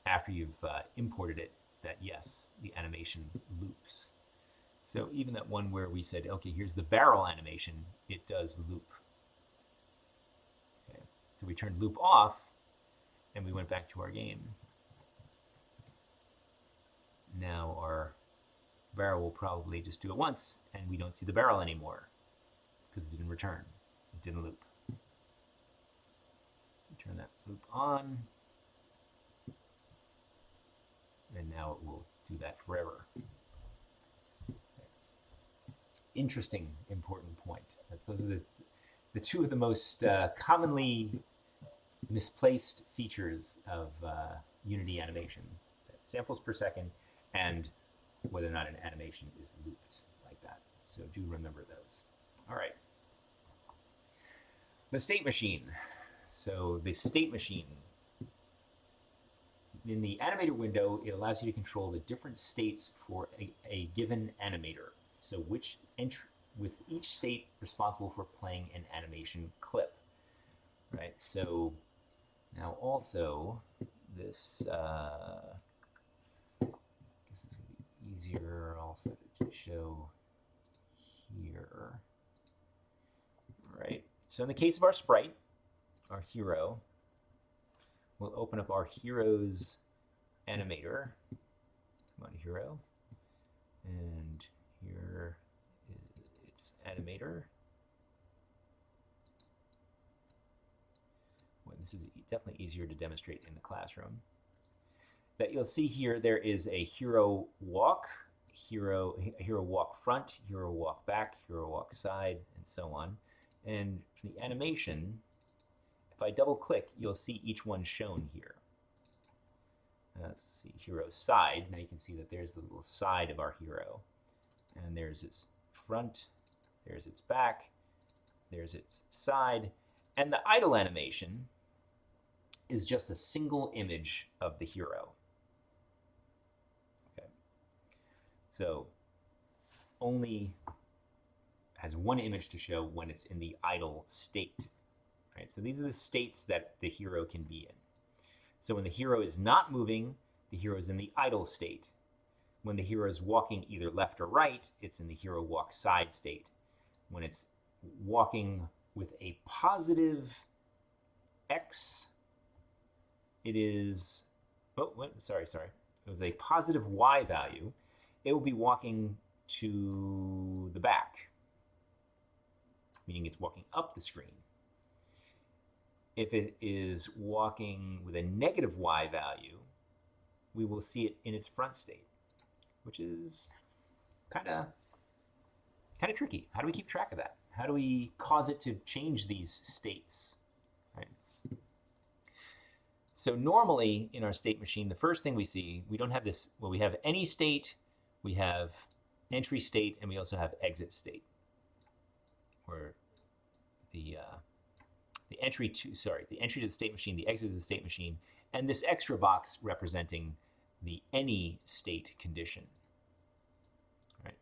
after you've imported it that yes, the animation loops. So even that one where we said, okay, here's the barrel animation, it does loop. Okay. So we turned loop off and we went back to our game. Now our barrel will probably just do it once, and we don't see the barrel anymore because it didn't return. It didn't loop. Turn that loop on, and now it will do that forever. Interesting, important point. Those are the two of the most commonly misplaced features of Unity animation. That's samples per second and whether or not an animation is looped like that. So do remember those. All right. The state machine. So the state machine. In the Animator window, it allows you to control the different states for a given animator. So with each state responsible for playing an animation clip. Right? So now also this, I guess it's going to be easier also to show here. Right? So in the case of our sprite, our hero, we'll open up our hero's animator. Come on, hero. And here is its animator. Well, this is definitely easier to demonstrate in the classroom. That you'll see here, there is a hero walk, hero walk front, hero walk back, hero walk side, and so on. And for the animation, if I double click, you'll see each one shown here. Let's see, hero side. Now you can see that there's the little side of our hero. And there's its front, there's its back, there's its side. And the idle animation is just a single image of the hero. Okay. So only has one image to show when it's in the idle state. Right? So these are the states that the hero can be in. So when the hero is not moving, the hero is in the idle state. When the hero is walking either left or right, it's in the hero walk side state. When it's walking with a positive X, it is, sorry. It was a positive Y value. It will be walking to the back, meaning it's walking up the screen. If it is walking with a negative Y value, we will see it in its front state, which is kind of tricky. How do we keep track of that? How do we cause it to change these states? Right? So normally in our state machine, the first thing we see, we don't have this, well, we have any state, we have entry state, and we also have exit state, where the entry to the state machine, the exit of the state machine, and this extra box representing the any state condition. Right?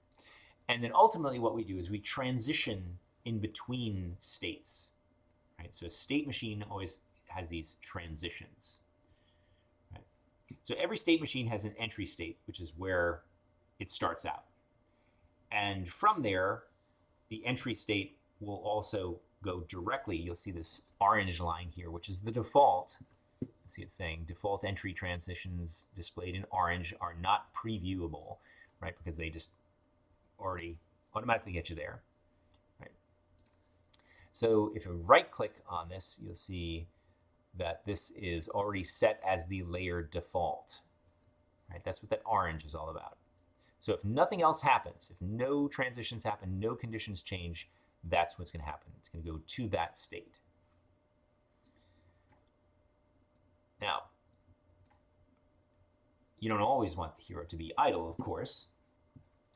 And then ultimately what we do is we transition in between states. Right? So a state machine always has these transitions. Right? So every state machine has an entry state, which is where it starts out. And from there, the entry state will also go directly. You'll see this orange line here, which is the default. You see it saying default entry transitions displayed in orange are not previewable, right? Because they just already automatically get you there, right? So if you right click on this, you'll see that this is already set as the layer default, right? That's what that orange is all about. So if nothing else happens, if no transitions happen, no conditions change, that's what's going to happen. It's going to go to that state. Now, you don't always want the hero to be idle, of course.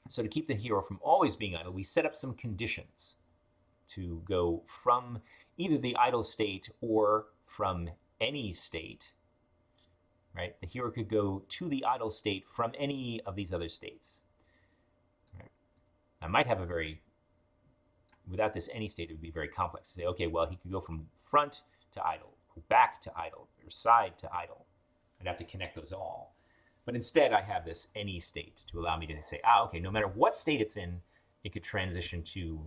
So to keep the hero from always being idle, we set up some conditions to go from either the idle state or from any state. Right? The hero could go to the idle state from any of these other states. Right? I might have a very, without this any state, it would be very complex to say, okay, well, he could go from front to idle, or back to idle, or side to idle. I'd have to connect those all. But instead, I have this any state to allow me to say, okay, no matter what state it's in, it could transition to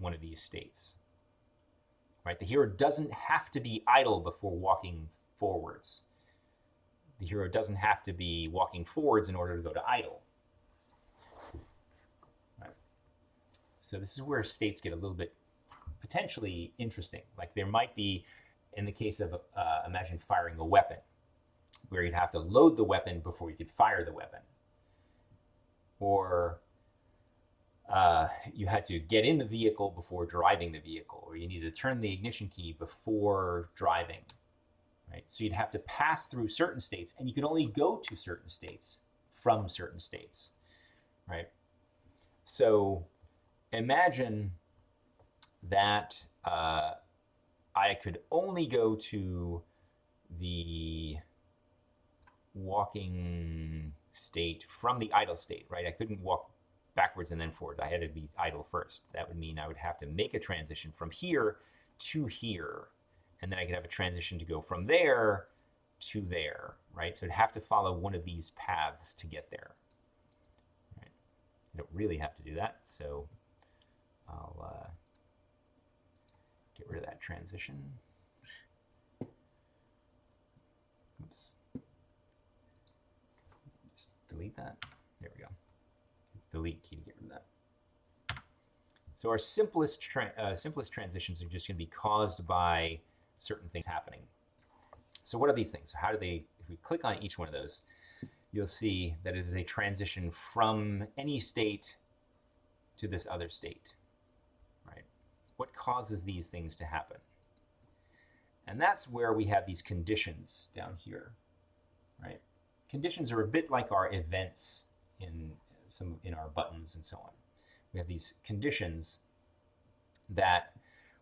one of these states. Right? The hero doesn't have to be idle before walking forwards. The hero doesn't have to be walking forwards in order to go to idle. So this is where states get a little bit potentially interesting. Like there might be, in the case of, imagine firing a weapon, where you'd have to load the weapon before you could fire the weapon. Or you had to get in the vehicle before driving the vehicle, or you needed to turn the ignition key before driving, right? So you'd have to pass through certain states, and you could only go to certain states from certain states, right? So imagine that I could only go to the walking state from the idle state, right? I couldn't walk backwards and then forward. I had to be idle first. That would mean I would have to make a transition from here to here, and then I could have a transition to go from there to there, right? So I'd have to follow one of these paths to get there. Right? I don't really have to do that, so I'll get rid of that transition. Oops. Just delete that. There we go. Delete key to get rid of that. So our simplest transitions are just going to be caused by certain things happening. So what are these things? How do they, if we click on each one of those, you'll see that it is a transition from any state to this other state, right? What causes these things to happen? And that's where we have these conditions down here, right? Conditions are a bit like our events in our buttons and so on. We have these conditions that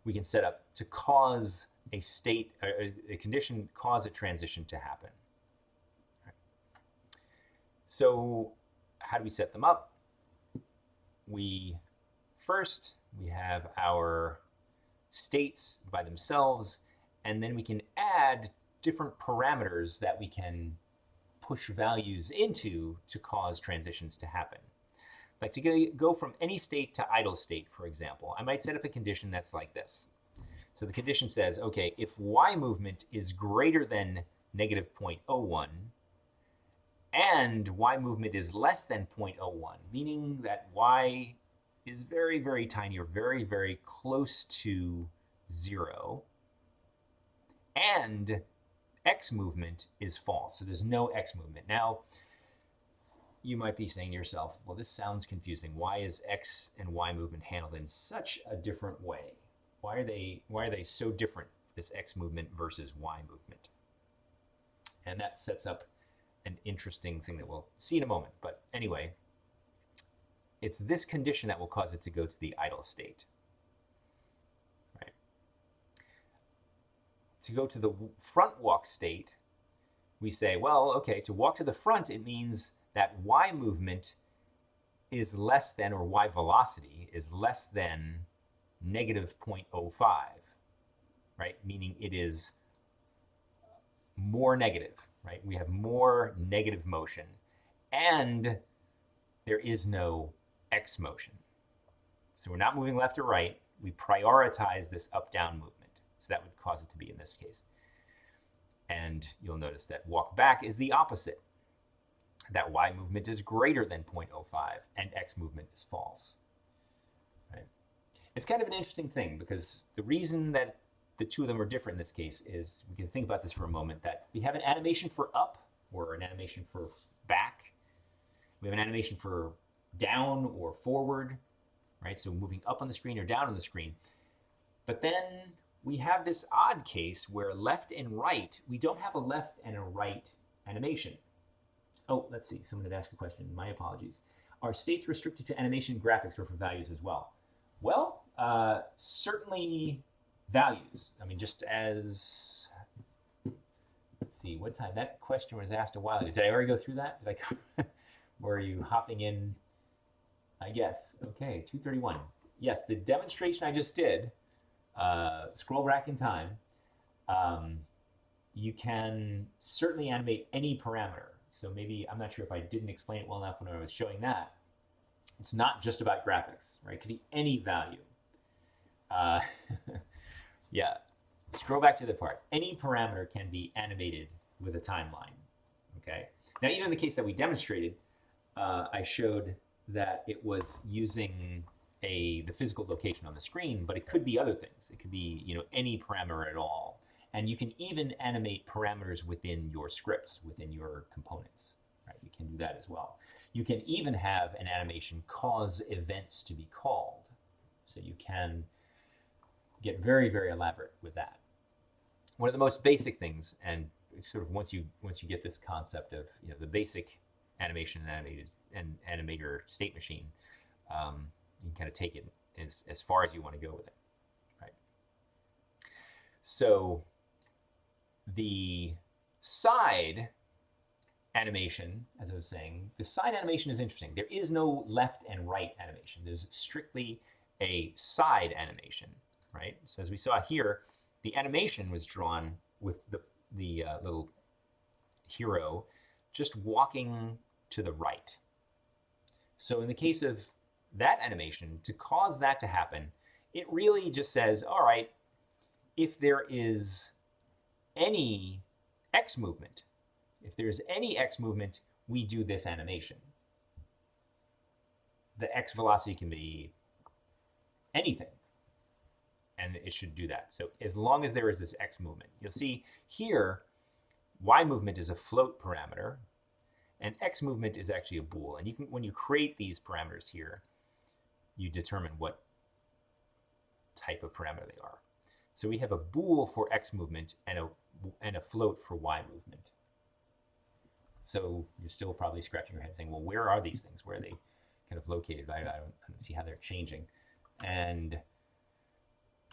we can set up to cause a state, a condition cause a transition to happen. Right. So how do we set them up? First we have our states by themselves, and then we can add different parameters that we can push values into to cause transitions to happen. Like to go from any state to idle state, for example, I might set up a condition that's like this. So the condition says, okay, if y movement is greater than negative 0.01 and y movement is less than 0.01, meaning that y is very, very tiny or very, very close to 0, and x movement is false. So there's no x movement. Now, you might be saying to yourself, well, this sounds confusing. Why is x and y movement handled in such a different way? Why are they so different, this x movement versus y movement? And that sets up an interesting thing that we'll see in a moment. But anyway, it's this condition that will cause it to go to the idle state. Right? To go to the front walk state, we say, well, okay, to walk to the front, it means that y movement is less than, or y velocity is less than negative 0.05, right? Meaning it is more negative, right? We have more negative motion, and there is no x motion. So we're not moving left or right. We prioritize this up-down movement. So that would cause it to be in this case. And you'll notice that walk back is the opposite. That y movement is greater than 0.05 and x movement is false. Right? It's kind of an interesting thing because the reason that the two of them are different in this case is, we can think about this for a moment, that we have an animation for up or an animation for back. We have an animation for down or forward, right? So moving up on the screen or down on the screen. But then we have this odd case where left and right, we don't have a left and a right animation. Oh, let's see, someone had asked a question. My apologies. Are states restricted to animation, graphics, or for values as well? Well, certainly values. I mean, just as, let's see, what time? That question was asked a while ago. Did I already go through that? Did I? Or are you hopping in? I guess. Okay, 2:31. Yes, the demonstration I just did, scroll back in time, you can certainly animate any parameter. So maybe, I'm not sure if I didn't explain it well enough when I was showing that. It's not just about graphics, right? It could be any value. Yeah, scroll back to the part. Any parameter can be animated with a timeline, okay? Now, even in the case that we demonstrated, I showed that it was using the physical location on the screen, but it could be other things. It could be, any parameter at all. And you can even animate parameters within your scripts, within your components. Right? You can do that as well. You can even have an animation cause events to be called. So you can get very, very elaborate with that. One of the most basic things, and sort of once you get this concept of the basic animation and animator state machine, you can kind of take it as far as you want to go with it, right? So the side animation, as I was saying, the side animation is interesting. There is no left and right animation. There's strictly a side animation, right? So as we saw here, the animation was drawn with the little hero just walking to the right. So in the case of that animation, to cause that to happen, it really just says, all right, if there is any X movement, we do this animation. The X velocity can be anything, and it should do that. So as long as there is this X movement, you'll see here, Y movement is a float parameter, and X movement is actually a bool. And when you create these parameters here, you determine what type of parameter they are. So we have a bool for X movement and a float for Y movement. So you're still probably scratching your head saying, well, where are these things? Where are they kind of located? I don't see how they're changing. And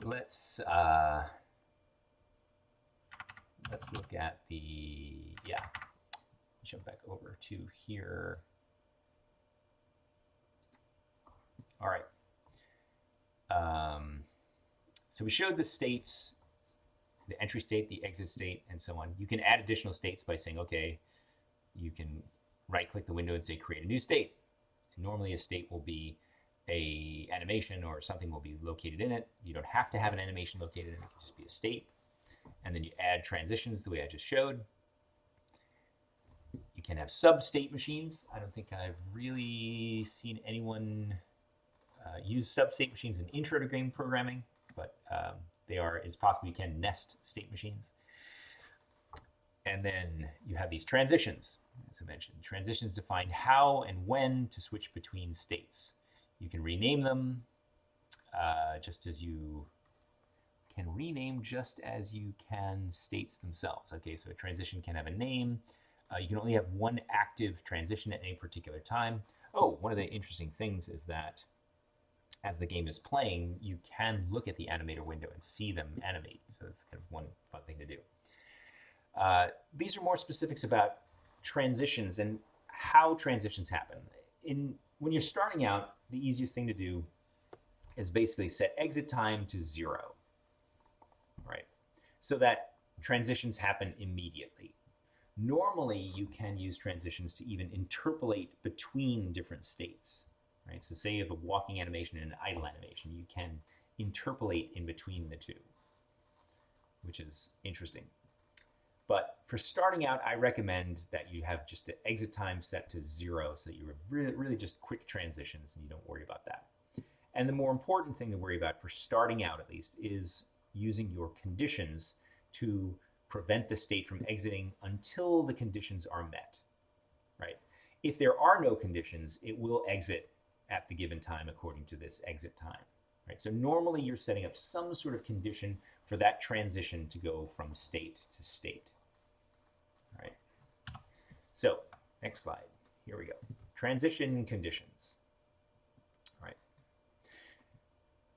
let's look at jump back over to here. All right. So we showed the states, the entry state, the exit state, and so on. You can add additional states by saying, okay, you can right-click the window and say create a new state. And normally a state will be a animation or something will be located in it. You don't have to have an animation located in it. It can just be a state. And then you add transitions the way I just showed. You can have sub-state machines. I don't think I've really seen anyone use sub-state machines in intro to game programming, but it's possible you can nest state machines. And then you have these transitions, as I mentioned. Transitions define how and when to switch between states. You can rename them just as you can states themselves. Okay, so a transition can have a name. You can only have one active transition at any particular time. Oh, one of the interesting things is that as the game is playing, you can look at the animator window and see them animate. So that's kind of one fun thing to do. These are more specifics about transitions and how transitions happen. When you're starting out, the easiest thing to do is basically set exit time to 0, right? So that transitions happen immediately. Normally, you can use transitions to even interpolate between different states, right? So say you have a walking animation and an idle animation, you can interpolate in between the two, which is interesting. But for starting out, I recommend that you have just the exit time set to 0 so that you're really just quick transitions and you don't worry about that. And the more important thing to worry about for starting out, at least, is using your conditions to prevent the state from exiting until the conditions are met, right? If there are no conditions, it will exit at the given time according to this exit time, right? So normally you're setting up some sort of condition for that transition to go from state to state, right? So next slide, here we go. Transition conditions, right?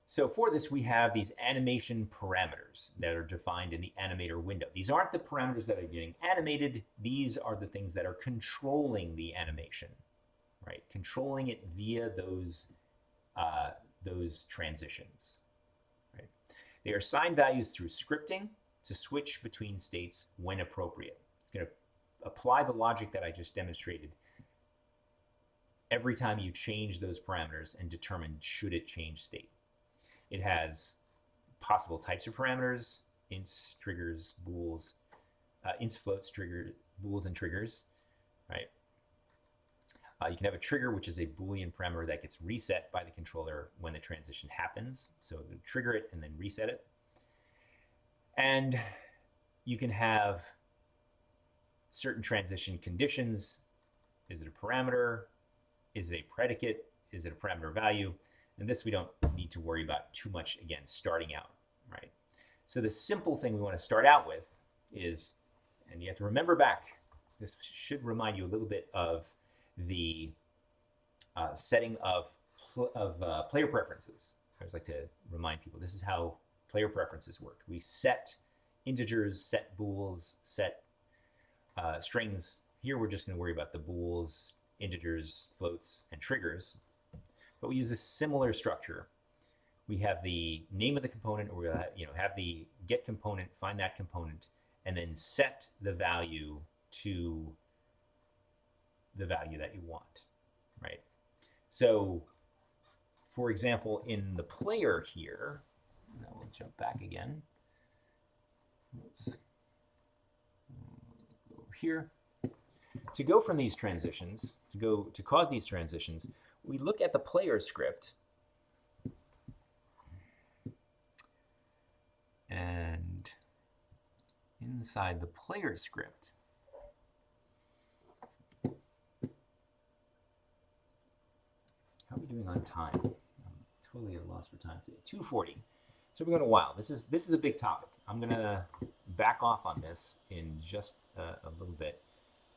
So for this, we have these animation parameters that are defined in the animator window. These aren't the parameters that are getting animated. These are the things that are controlling the animation, right? Controlling it via those transitions, right? They are assigned values through scripting to switch between states when appropriate. It's going to apply the logic that I just demonstrated every time you change those parameters and determine should it change state. It has possible types of parameters, ints, triggers, bools, ints, floats, triggers, bools, and triggers, right? You can have a trigger, which is a Boolean parameter that gets reset by the controller when the transition happens. So trigger it and then reset it. And you can have certain transition conditions. Is it a parameter? Is it a predicate? Is it a parameter value? And this we don't need to worry about too much, again, starting out, right? So the simple thing we want to start out with is, and you have to remember back, this should remind you a little bit of the setting of player preferences. I always like to remind people this is how player preferences work. We set integers, set bools, set strings. Here we're just going to worry about the bools, integers, floats, and triggers. But we use a similar structure. We have the name of the component, or we'll have the get component, find that component, and then set the value to the value that you want, right? So, for example, in the player here, now we'll jump back again. Oops. Over here. To go from these transitions, to cause these transitions, we look at the player script, and inside the player script, how are we doing on time? I'm totally at a loss for time today. 2:40. So we're going a while. This is a big topic. I'm going to back off on this in just a little bit,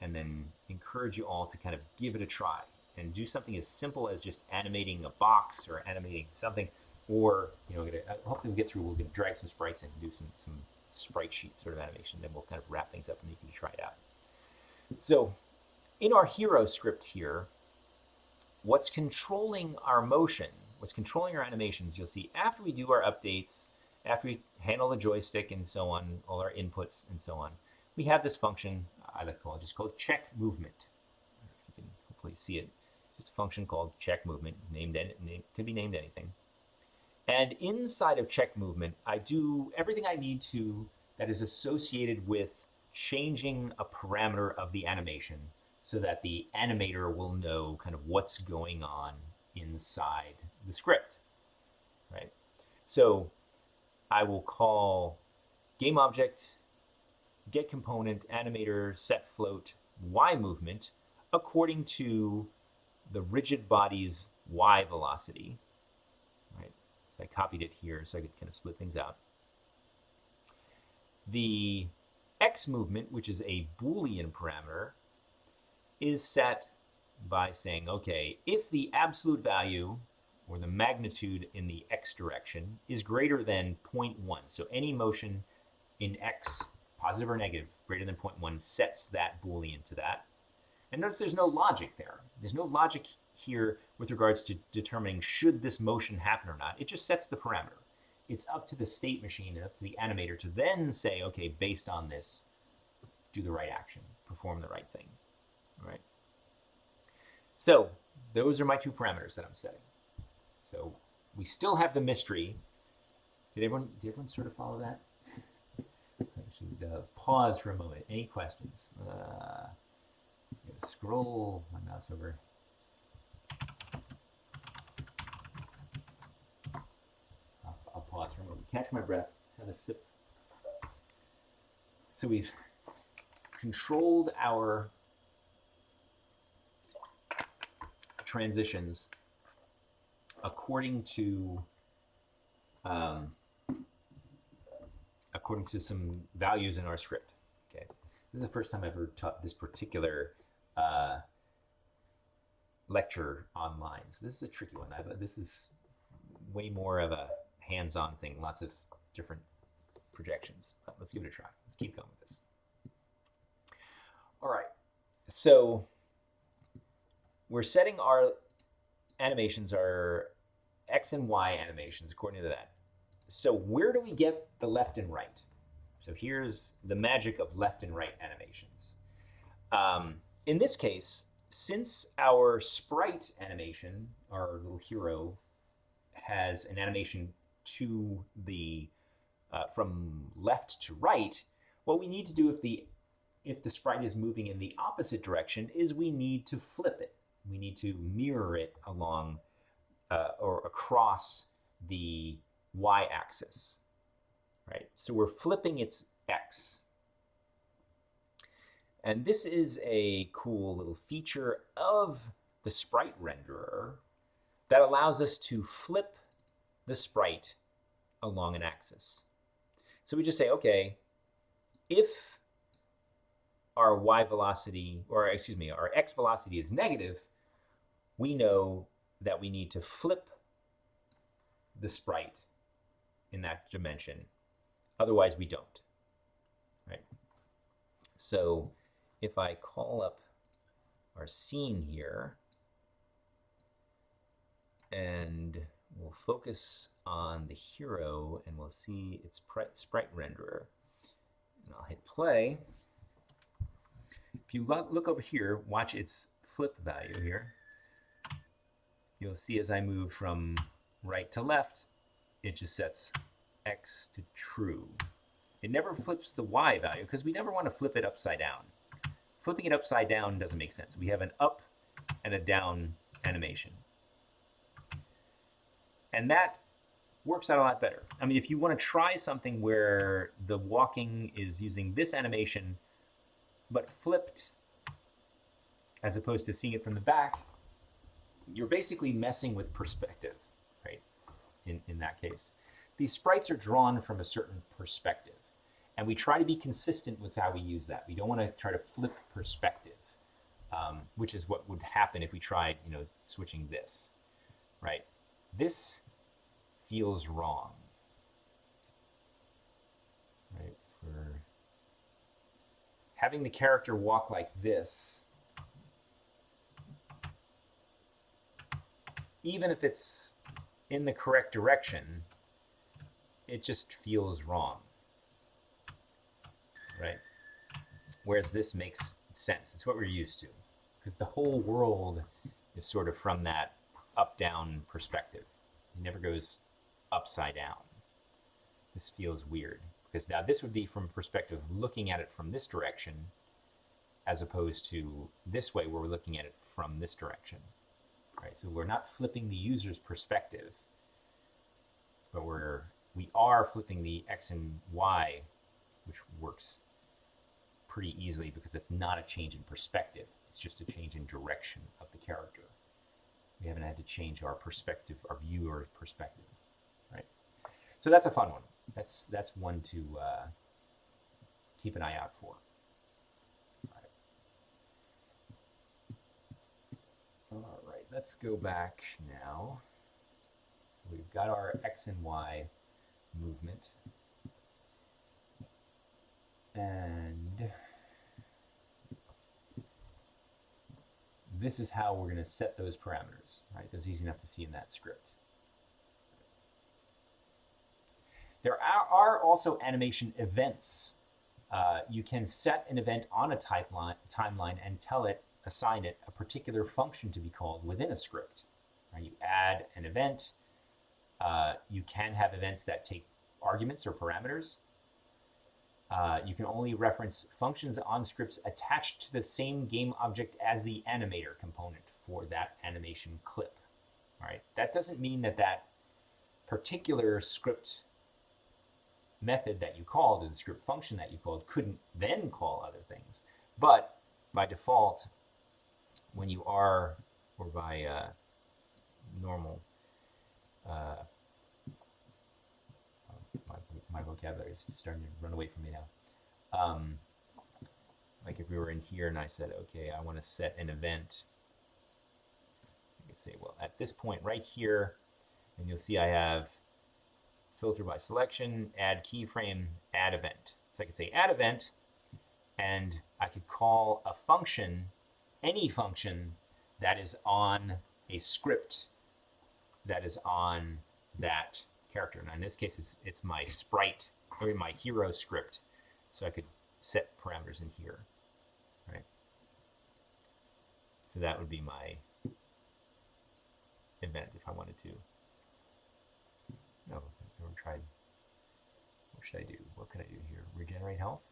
and then encourage you all to kind of give it a try and do something as simple as just animating a box or animating something, or hopefully we'll get through. We'll drag some sprites in and do some sprite sheet sort of animation. Then we'll kind of wrap things up and you can try it out. So in our hero script here, what's controlling our motion, what's controlling our animations, you'll see after we do our updates, after we handle the joystick and so on, all our inputs and so on, we have this function I like to call check movement. If you can hopefully see it, just a function called check movement, could be named anything. And inside of check movement, I do everything I need to that is associated with changing a parameter of the animation so that the animator will know kind of what's going on inside the script, right? So I will call game object, get component, animator, set float, y movement according to the rigid body's y velocity, right? So I copied it here so I could kind of split things out. The x movement, which is a Boolean parameter, is set by saying, okay, if the absolute value or the magnitude in the x direction is greater than 0.1, so any motion in x, positive or negative, greater than 0.1 sets that Boolean to that. And notice there's no logic there. There's no logic here with regards to determining should this motion happen or not. It just sets the parameter. It's up to the state machine and up to the animator to then say, okay, based on this, do the right action, perform the right thing, all right? So those are my two parameters that I'm setting. So we still have the mystery. Did everyone sort of follow that? I should pause for a moment. Any questions? Scroll my mouse over. I'll pause for a moment. Catch my breath. Have a sip. So we've controlled our transitions according to some values in our script. Okay, this is the first time I've ever taught this particular lecture online. So this is a tricky one. This is way more of a hands-on thing. Lots of different projections. But let's give it a try. Let's keep going with this. All right. So we're setting our animations, our X and Y animations according to that. So where do we get the left and right? So here's the magic of left and right animations. In this case, since our sprite animation, our little hero, has an animation to the from left to right, what we need to do if the sprite is moving in the opposite direction is we need to flip it. we need to mirror it along or across the y-axis, right? So we're flipping its x. And this is a cool little feature of the sprite renderer that allows us to flip the sprite along an axis. So we just say, okay, if our y velocity, or excuse me, our x velocity is negative, we know that we need to flip the sprite in that dimension. Otherwise, we don't, right? So if I call up our scene here, and we'll focus on the hero, and we'll see its sprite renderer. And I'll hit play. If you look over here, watch its flip value here. You'll see as I move from right to left, it just sets x to true. It never flips the y value because we never want to flip it upside down. Flipping it upside down doesn't make sense. We have an up and a down animation. And that works out a lot better. I mean, if you want to try something where the walking is using this animation, but flipped as opposed to seeing it from the back, you're basically messing with perspective, right? In that case. These sprites are drawn from a certain perspective. And we try to be consistent with how we use that. We don't want to try to flip perspective, which is what would happen if we tried, switching this, right? This feels wrong, right? For having the character walk like this, even if it's in the correct direction, it just feels wrong, right? Whereas this makes sense. It's what we're used to, because the whole world is sort of from that up-down perspective. It never goes upside down. This feels weird, because now this would be from a perspective looking at it from this direction, as opposed to this way where we're looking at it from this direction. Right? So we're not flipping the user's perspective, but we are flipping the x and y, which works pretty easily because it's not a change in perspective. It's just a change in direction of the character. We haven't had to change our perspective, our viewer perspective, right? So that's a fun one. That's one to keep an eye out for. All right, let's go back now. So we've got our X and Y movement. And this is how we're going to set those parameters, right? That's easy enough to see in that script. There are also animation events. You can set an event on a timeline and assign it a particular function to be called within a script. Right? You add an event. You can have events that take arguments or parameters. You can only reference functions on scripts attached to the same game object as the animator component for that animation clip. All right? That doesn't mean that that particular script method that you called, or the script function that you called, couldn't then call other things. But by default, when you are, or by normal, my vocabulary is starting to run away from me now. Like if we were in here and I said, okay, I want to set an event, I could say, well, at this point right here, and you'll see I have filter by selection, add keyframe, add event. So I could say add event, and I could call a function, any function that is on a script that is on that character. Now in this case, it's my sprite, or my hero script. So I could set parameters in here, right? So that would be my event if I wanted to. No, I've never tried. What should I do? What could I do here? Regenerate health?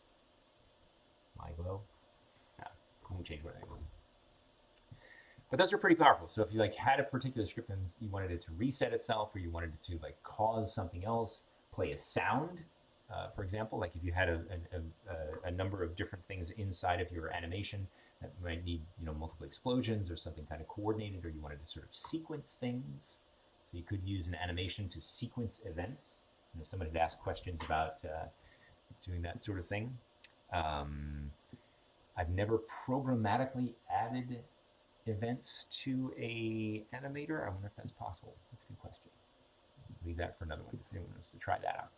My glow? Nah, I won't change what that was. But those are pretty powerful. So if you like had a particular script and you wanted it to reset itself, or you wanted it to like cause something else, play a sound, for example, like if you had a number of different things inside of your animation that might need multiple explosions or something kind of coordinated, or you wanted to sort of sequence things, so you could use an animation to sequence events. Someone had asked questions about doing that sort of thing. I've never programmatically added events to a animator. I wonder if that's possible. That's a good question. Leave that for another one if anyone wants to try that out.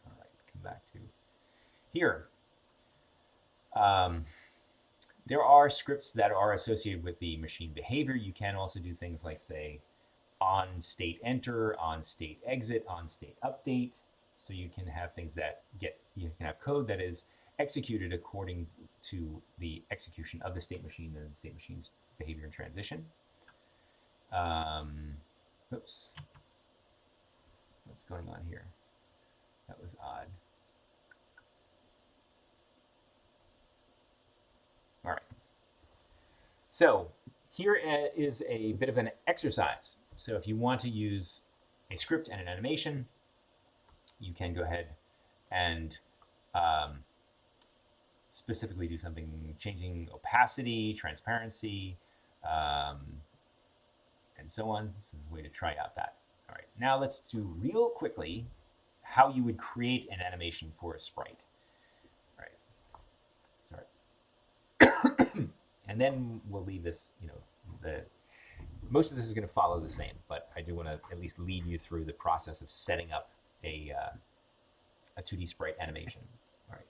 All right, come back to here. There are scripts that are associated with the machine behavior. You can also do things like, say, on state enter, on state exit, on state update. So you can have things that you can have code that is executed according to the execution of the state machine and the state machine's behavior and transition. Oops. What's going on here? That was odd. All right. So here is a bit of an exercise. So if you want to use a script and an animation, you can go ahead and specifically do something, changing opacity, transparency, and so on. This is a way to try out that. All right, now let's do real quickly how you would create an animation for a sprite. All right, sorry. And then we'll leave this, most of this is going to follow the same, but I do want to at least lead you through the process of setting up a 2D sprite animation. All right.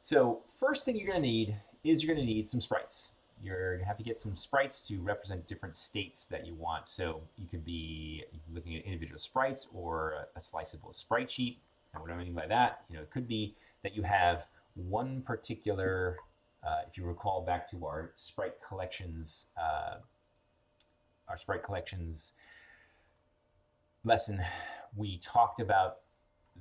So first thing you're going to need is some sprites. You're going to have to get some sprites to represent different states that you want. So you could be looking at individual sprites or a sliceable sprite sheet. And what I mean by that, it could be that you have one particular, if you recall back to our sprite collections lesson, we talked about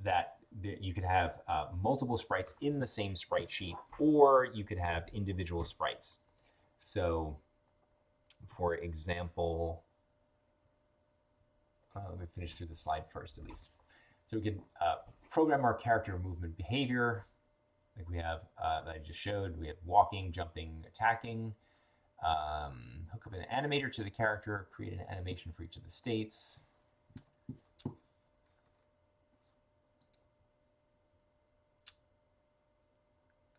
that you could have multiple sprites in the same sprite sheet, or you could have individual sprites. So, for example, let me finish through the slide first at least. So we can program our character movement behavior, like we have that I just showed. We have walking, jumping, attacking. Hook up an animator to the character, create an animation for each of the states.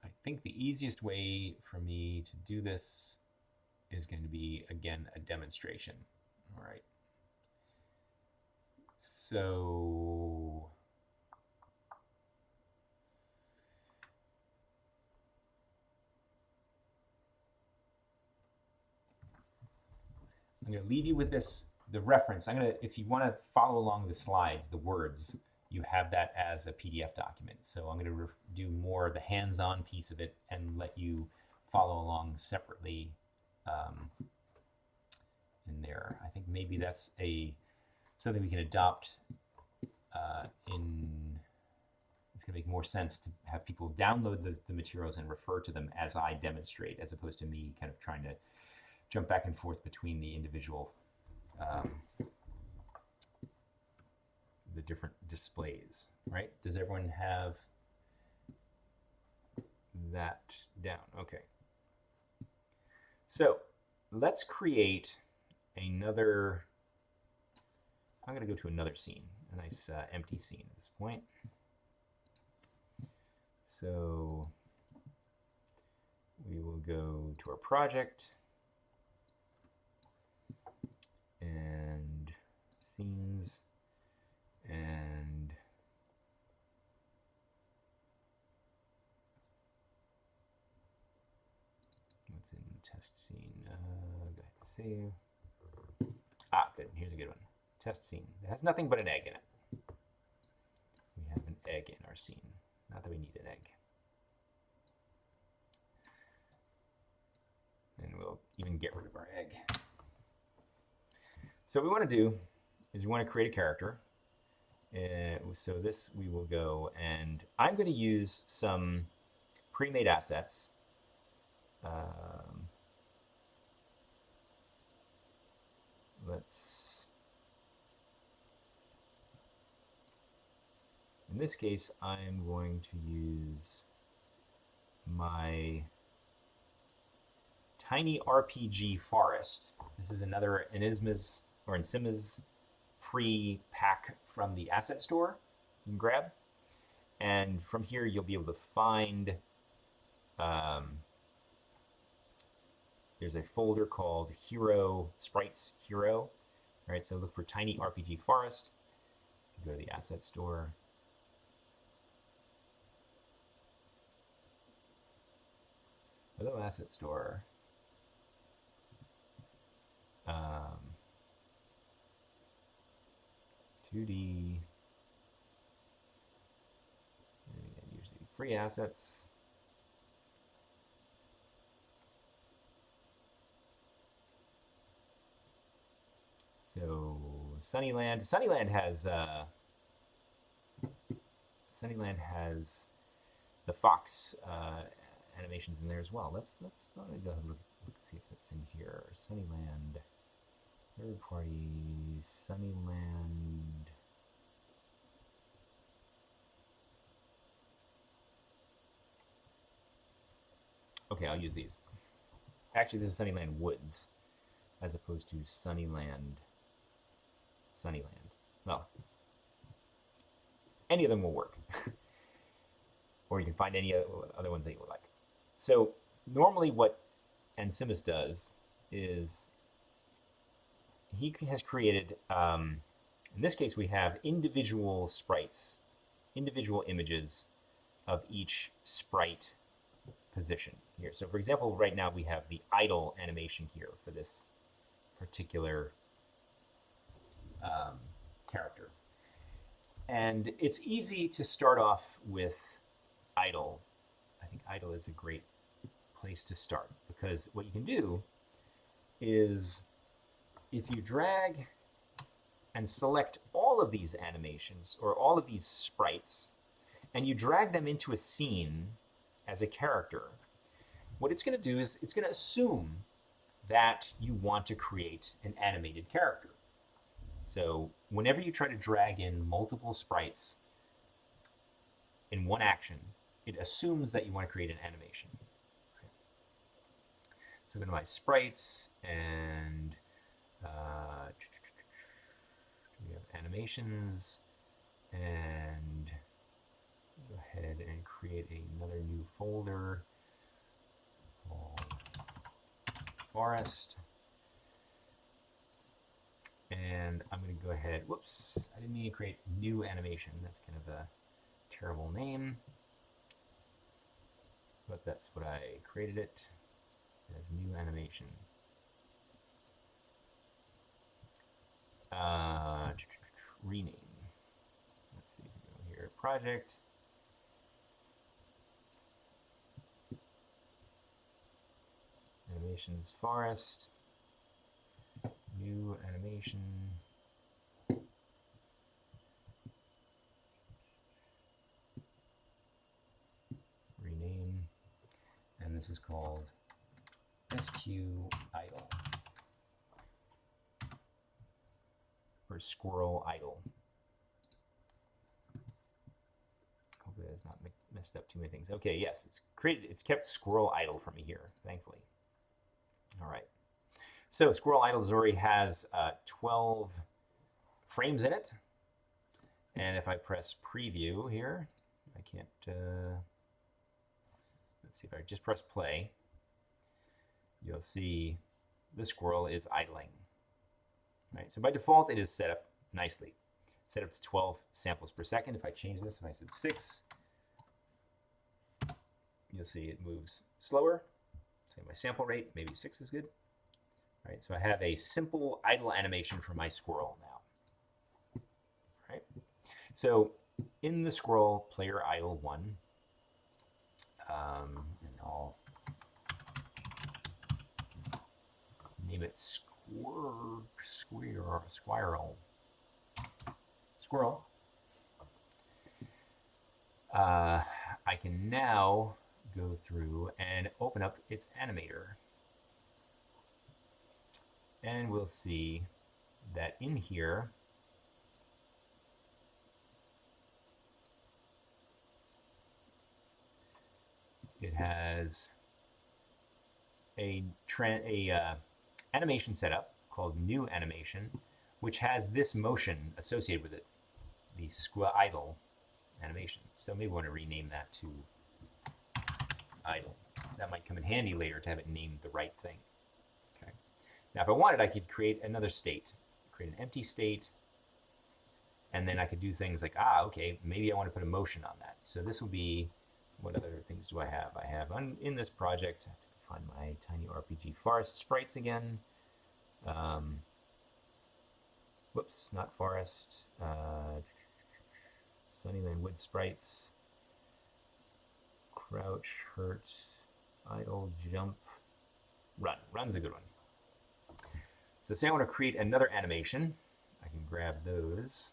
I think the easiest way for me to do this is going to be, again, a demonstration. All right. So I'm going to leave you with this, the reference. If you want to follow along the slides, the words, you have that as a PDF document. So I'm going to do more of the hands-on piece of it and let you follow along separately in there. I think maybe that's something we can adopt it's going to make more sense to have people download the materials and refer to them as I demonstrate, as opposed to me kind of trying to jump back and forth between the individual the different displays, right? Does everyone have that down? Okay. So let's create another, I'm going to go to another scene, a nice empty scene at this point. So we will go to our project and scenes and what's in test scene? Save. Good. Here's a good one. Test scene. It has nothing but an egg in it. We have an egg in our scene. Not that we need an egg. And we'll even get rid of our egg. So what we want to do is we want to create a character. So this we will go, and I'm going to use some pre-made assets. in this case, I'm going to use my tiny RPG forest. This is another Insima's free pack from the asset store you can grab. And from here, you'll be able to find, there's a folder called Hero Sprites Hero. All right, so look for Tiny RPG Forest. You go to the asset store. Hello, asset store. 2D. Usually free assets. So Sunnyland. Sunnyland has the fox animations in there as well. Let's go ahead and look see if it's in here. Sunnyland, third party, Sunnyland. Okay, I'll use these. Actually, this is Sunnyland Woods, as opposed to Sunnyland. Well, any of them will work. Or you can find any other ones that you would like. So normally what Ansimis does is he has created, in this case we have individual sprites, individual images of each sprite position here. So for example, right now we have the idle animation here for this particular character. And it's easy to start off with idle. I think idle is a great place to start, because what you can do is if you drag and select all of these animations or all of these sprites and you drag them into a scene as a character, what it's going to do is it's going to assume that you want to create an animated character. So whenever you try to drag in multiple sprites in one action, it assumes that you want to create an animation. Okay. So go to my sprites, and we have animations, and go ahead and create another new folder called Forest. And I'm going to go ahead, whoops, I didn't mean to create new animation. That's kind of a terrible name, but that's what I created it as, new animation. Rename. Let's see if we go here, project. Animations forest. New animation. Rename. And this is called SQ idle. Or squirrel idle. Hopefully that's not messed up too many things. Okay, yes, it's kept squirrel idle for me here, thankfully. All right. So Squirrel Idle already has 12 frames in it. And if I press preview here, I can't, let's see if I just press play, you'll see the squirrel is idling. Right, so by default, it is set up nicely. Set up to 12 samples per second. If I change this, if I said 6, you'll see it moves slower. So my sample rate, maybe 6 is good. Right, so I have a simple idle animation for my squirrel now. Right, so in the squirrel player idle 1, and I'll name it squirrel. I can now go through and open up its animator. And we'll see that in here, it has a animation setup called New Animation, which has this motion associated with it, the squa idle animation. So maybe we want to rename that to idle. That might come in handy later to have it named the right thing. Okay. Now, if I wanted, I could create another state, create an empty state, and then I could do things like, okay, maybe I want to put a motion on that. So this will be, what other things do I have? I have in this project, I have to find my tiny RPG forest sprites again. Whoops, not forest. Sunnyland wood sprites. Crouch, hurt, idle, jump, run. Run's a good one. So say I want to create another animation. I can grab those.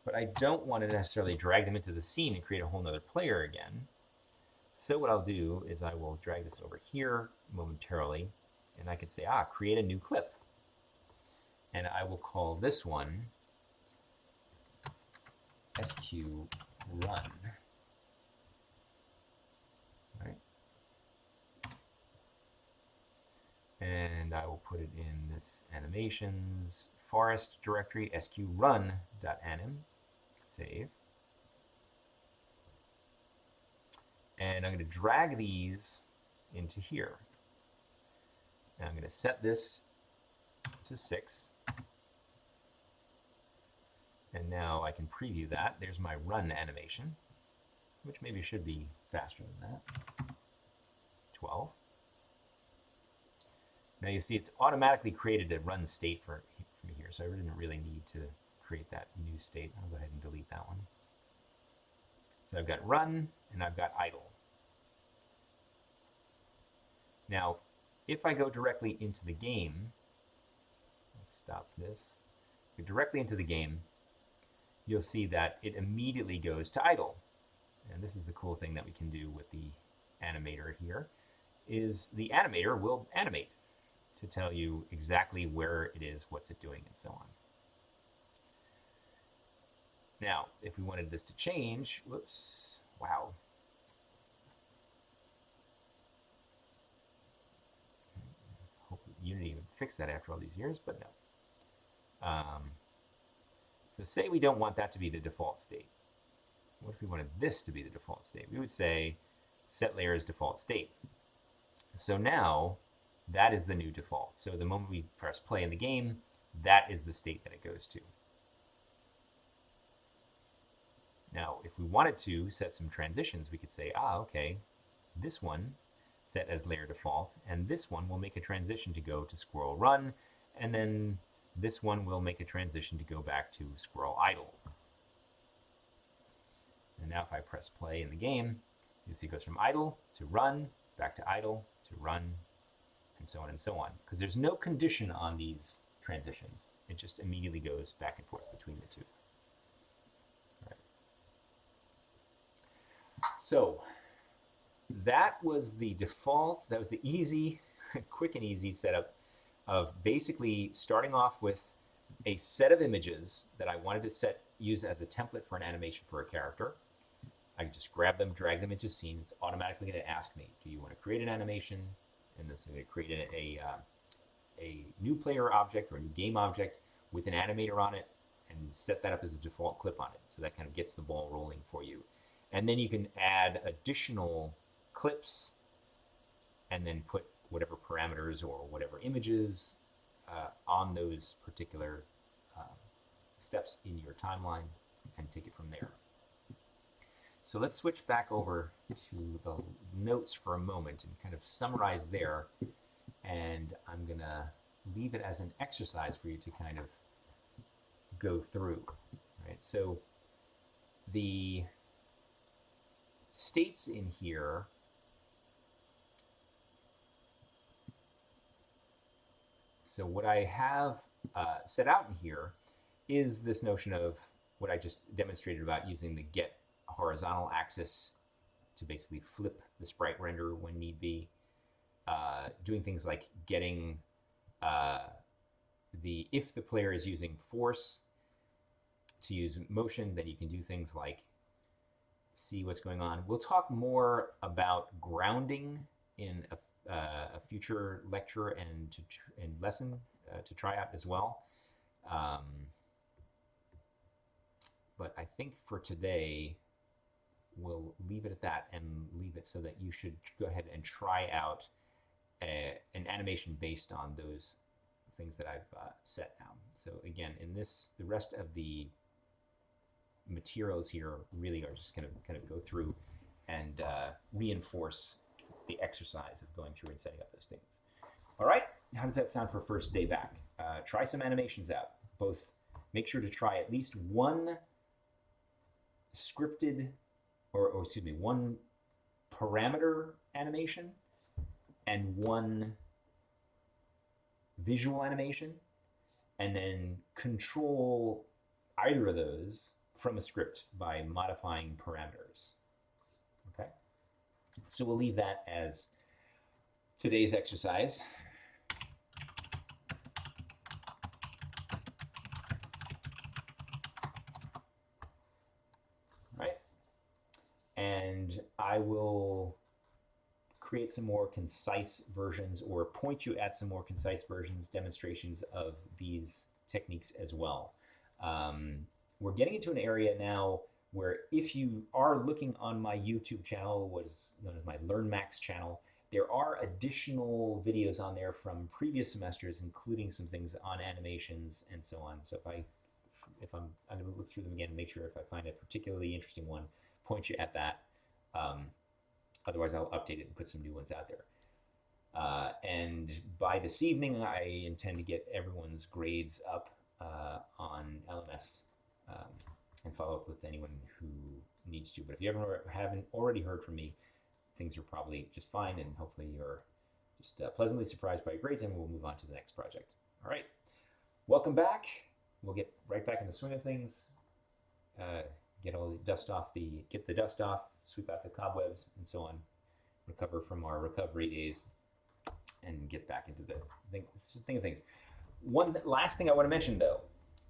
But I don't want to necessarily drag them into the scene and create a whole nother player again. So what I'll do is I will drag this over here momentarily, and I can say, create a new clip. And I will call this one SQ run. Right? And I will put it in this animations forest directory, sqrun.anim. Save. And I'm going to drag these into here. And I'm going to set this to 6. And now I can preview that. There's my run animation, which maybe should be faster than that. 12. Now you see it's automatically created a run state for me here, so I didn't really need to create that new state. I'll go ahead and delete that one. So I've got run and I've got idle. Now, if I go directly into the game, let's stop this. Go directly into the game, you'll see that it immediately goes to idle. And this is the cool thing that we can do with the animator here, is the animator will animate to tell you exactly where it is, what's it doing, and so on. Now, if we wanted this to change, whoops, wow. Hope Unity would fix that after all these years, but no. So say we don't want that to be the default state. What if we wanted this to be the default state? We would say set layer as default state. So now that is the new default. So the moment we press play in the game, that is the state that it goes to. Now, if we wanted to set some transitions, we could say, okay, this one set as layer default, and this one will make a transition to go to squirrel run, and then this one will make a transition to go back to squirrel idle. And now if I press play in the game, you'll see it goes from idle to run, back to idle to run, and so on, because there's no condition on these transitions. It just immediately goes back and forth between the two. So that was the default, that was the easy, quick and easy setup of basically starting off with a set of images that I wanted to use as a template for an animation for a character. I can just grab them, drag them into a scene. It's automatically going to ask me, do you want to create an animation? And this is going to create a new player object or a new game object with an animator on it and set that up as a default clip on it. So that kind of gets the ball rolling for you. And then you can add additional clips and then put whatever parameters or whatever images on those particular steps in your timeline and take it from there. So let's switch back over to the notes for a moment and kind of summarize there. And I'm going to leave it as an exercise for you to kind of go through. Right? So the states in here so what I have set out in here is this notion of what I just demonstrated about using the get horizontal axis to basically flip the sprite render when need be, doing things like getting if the player is using force to use motion, then you can do things like see what's going on. We'll talk more about grounding in a future lecture and lesson to try out as well. But I think for today, we'll leave it at that and leave it so that you should go ahead and try out an animation based on those things that I've set now. So again, in this, the rest of the materials here really are just kind of go through and reinforce the exercise of going through and setting up those things. All right, how does that sound for first day back? Try some animations out. Both make sure to try at least one scripted, or excuse me, one parameter animation and one visual animation, and then control either of those from a script by modifying parameters. Okay, so we'll leave that as today's exercise. Right, and I will create some more concise versions or point you at some more concise versions, demonstrations of these techniques as well. We're getting into an area now where if you are looking on my YouTube channel, what is known as my LearnMax channel, there are additional videos on there from previous semesters, including some things on animations and so on. So if I'm going to look through them again and make sure if I find a particularly interesting one, point you at that. Otherwise, I'll update it and put some new ones out there. And by this evening, I intend to get everyone's grades up on LMS and follow up with anyone who needs to. But if you haven't already heard from me, things are probably just fine, and hopefully you're just pleasantly surprised by your grades, and we'll move on to the next project. All right, welcome back. We'll get right back in the swing of things. Get the dust off, sweep out the cobwebs, and so on. Recover from our recovery days, and get back into the thing of things. One last thing I want to mention, though.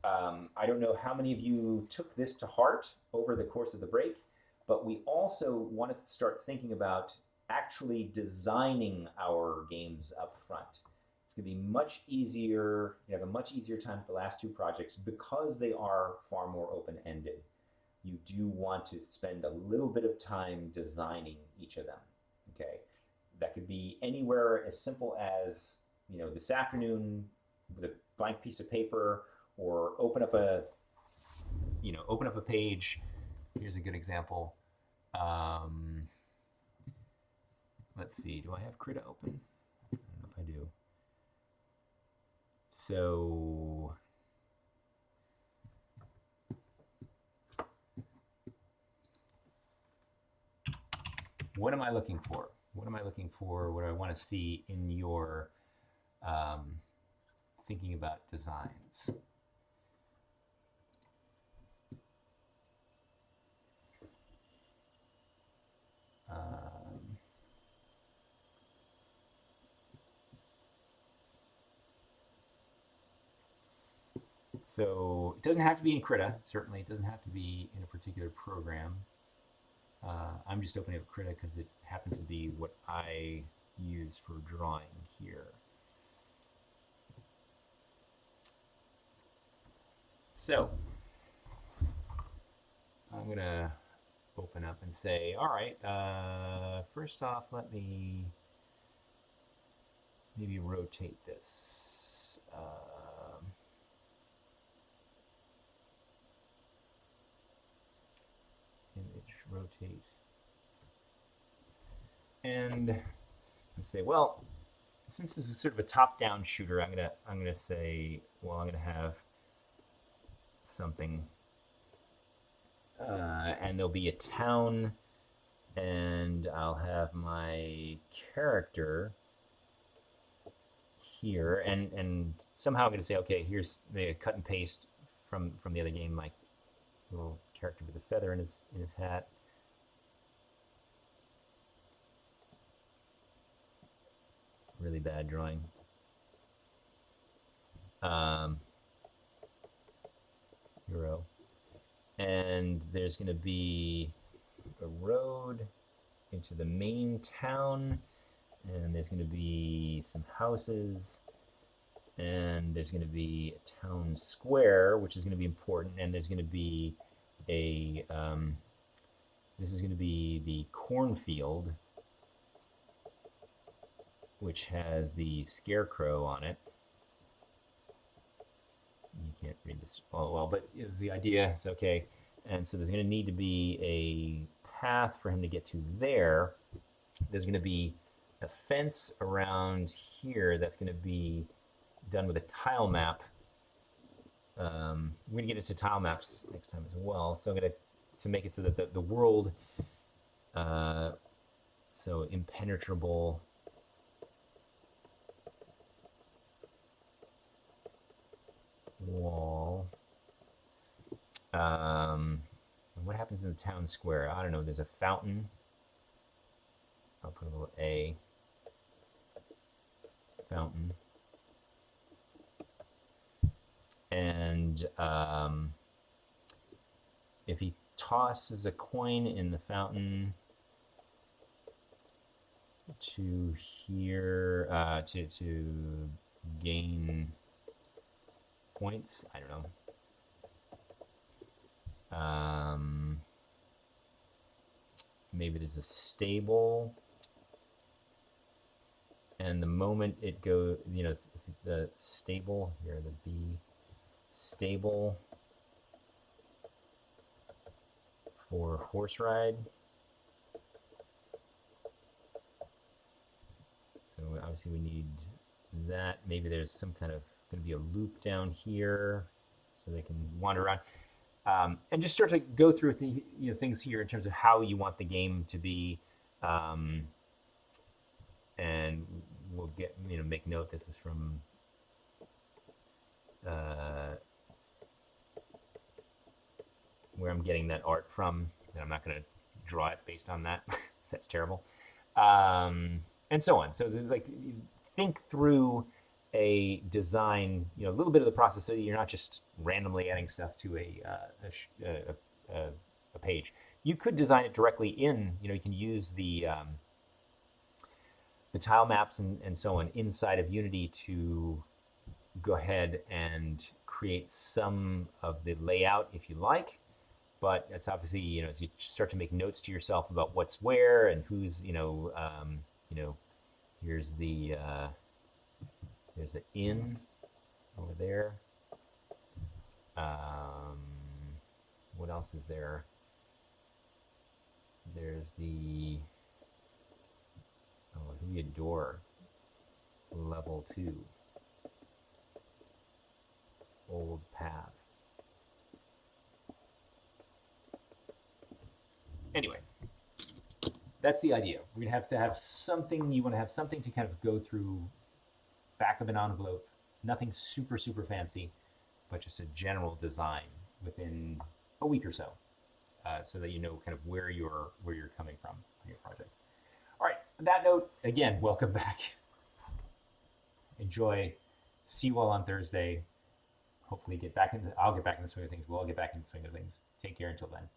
I don't know how many of you took this to heart over the course of the break, but we also want to start thinking about actually designing our games up front. It's going to be much easier. You have a much easier time with the last two projects because they are far more open-ended. You do want to spend a little bit of time designing each of them. Okay, that could be anywhere as simple as, you know, this afternoon with a blank piece of paper, or open up a page. Here's a good example. Let's see, do I have Krita open? I don't know if I do. So what am I looking for? What am I looking for? What do I want to see in your thinking about designs? So it doesn't have to be in Krita. Certainly, it doesn't have to be in a particular program. I'm just opening up Krita because it happens to be what I use for drawing here. So I'm going to open up and say, all right, first off, let me maybe rotate this. Image rotate, and say, well, since this is sort of a top-down shooter, I'm gonna say, well, I'm gonna have something, and there'll be a town, and I'll have my character here, and somehow I'm gonna say, okay, here's the cut and paste from the other game, my little character with a feather in his hat. Really bad drawing. euro, and there's going to be a road into the main town, and there's going to be some houses, and there's going to be a town square, which is going to be important, and there's going to be a this is going to be the cornfield, which has the scarecrow on it. You can't read this all well, but the idea is okay. And so there's going to need to be a path for him to get to there. There's going to be a fence around here that's going to be done with a tile map. We're going to get into tile maps next time as well. So I'm going to make it so that the world, so impenetrable wall. And what happens in the town square? I don't know. There's a fountain. I'll put a little A. Fountain. And if he tosses a coin in the fountain to here, to gain points, I don't know. Maybe there's a stable, and the moment it goes, you know, the stable here, the B, stable for horse ride. So obviously we need that. Maybe there's some kind of going to be a loop down here, so they can wander around. And just start to go through things here in terms of how you want the game to be, and we'll get make note. This is from where I'm getting that art from, and I'm not going to draw it based on that. That's terrible, and so on. So like think through a design, a little bit of the process, so that you're not just randomly adding stuff to a page. You could design it directly in, you can use the tile maps and so on inside of Unity to go ahead and create some of the layout if you like. But that's obviously, as you start to make notes to yourself about what's where and who's, here's the there's an inn over there. What else is there? There's the who you adore, level 2, old path. Anyway, that's the idea. We'd have to have something. You want to have something to kind of go through, back of an envelope. Nothing super fancy, but just a general design within a week or so, so that you know kind of where you're coming from on your project. All right. On that note, again, welcome back. Enjoy. See you all on Thursday. Hopefully, I'll get back in the swing of things. We'll all get back in the swing of things. Take care until then.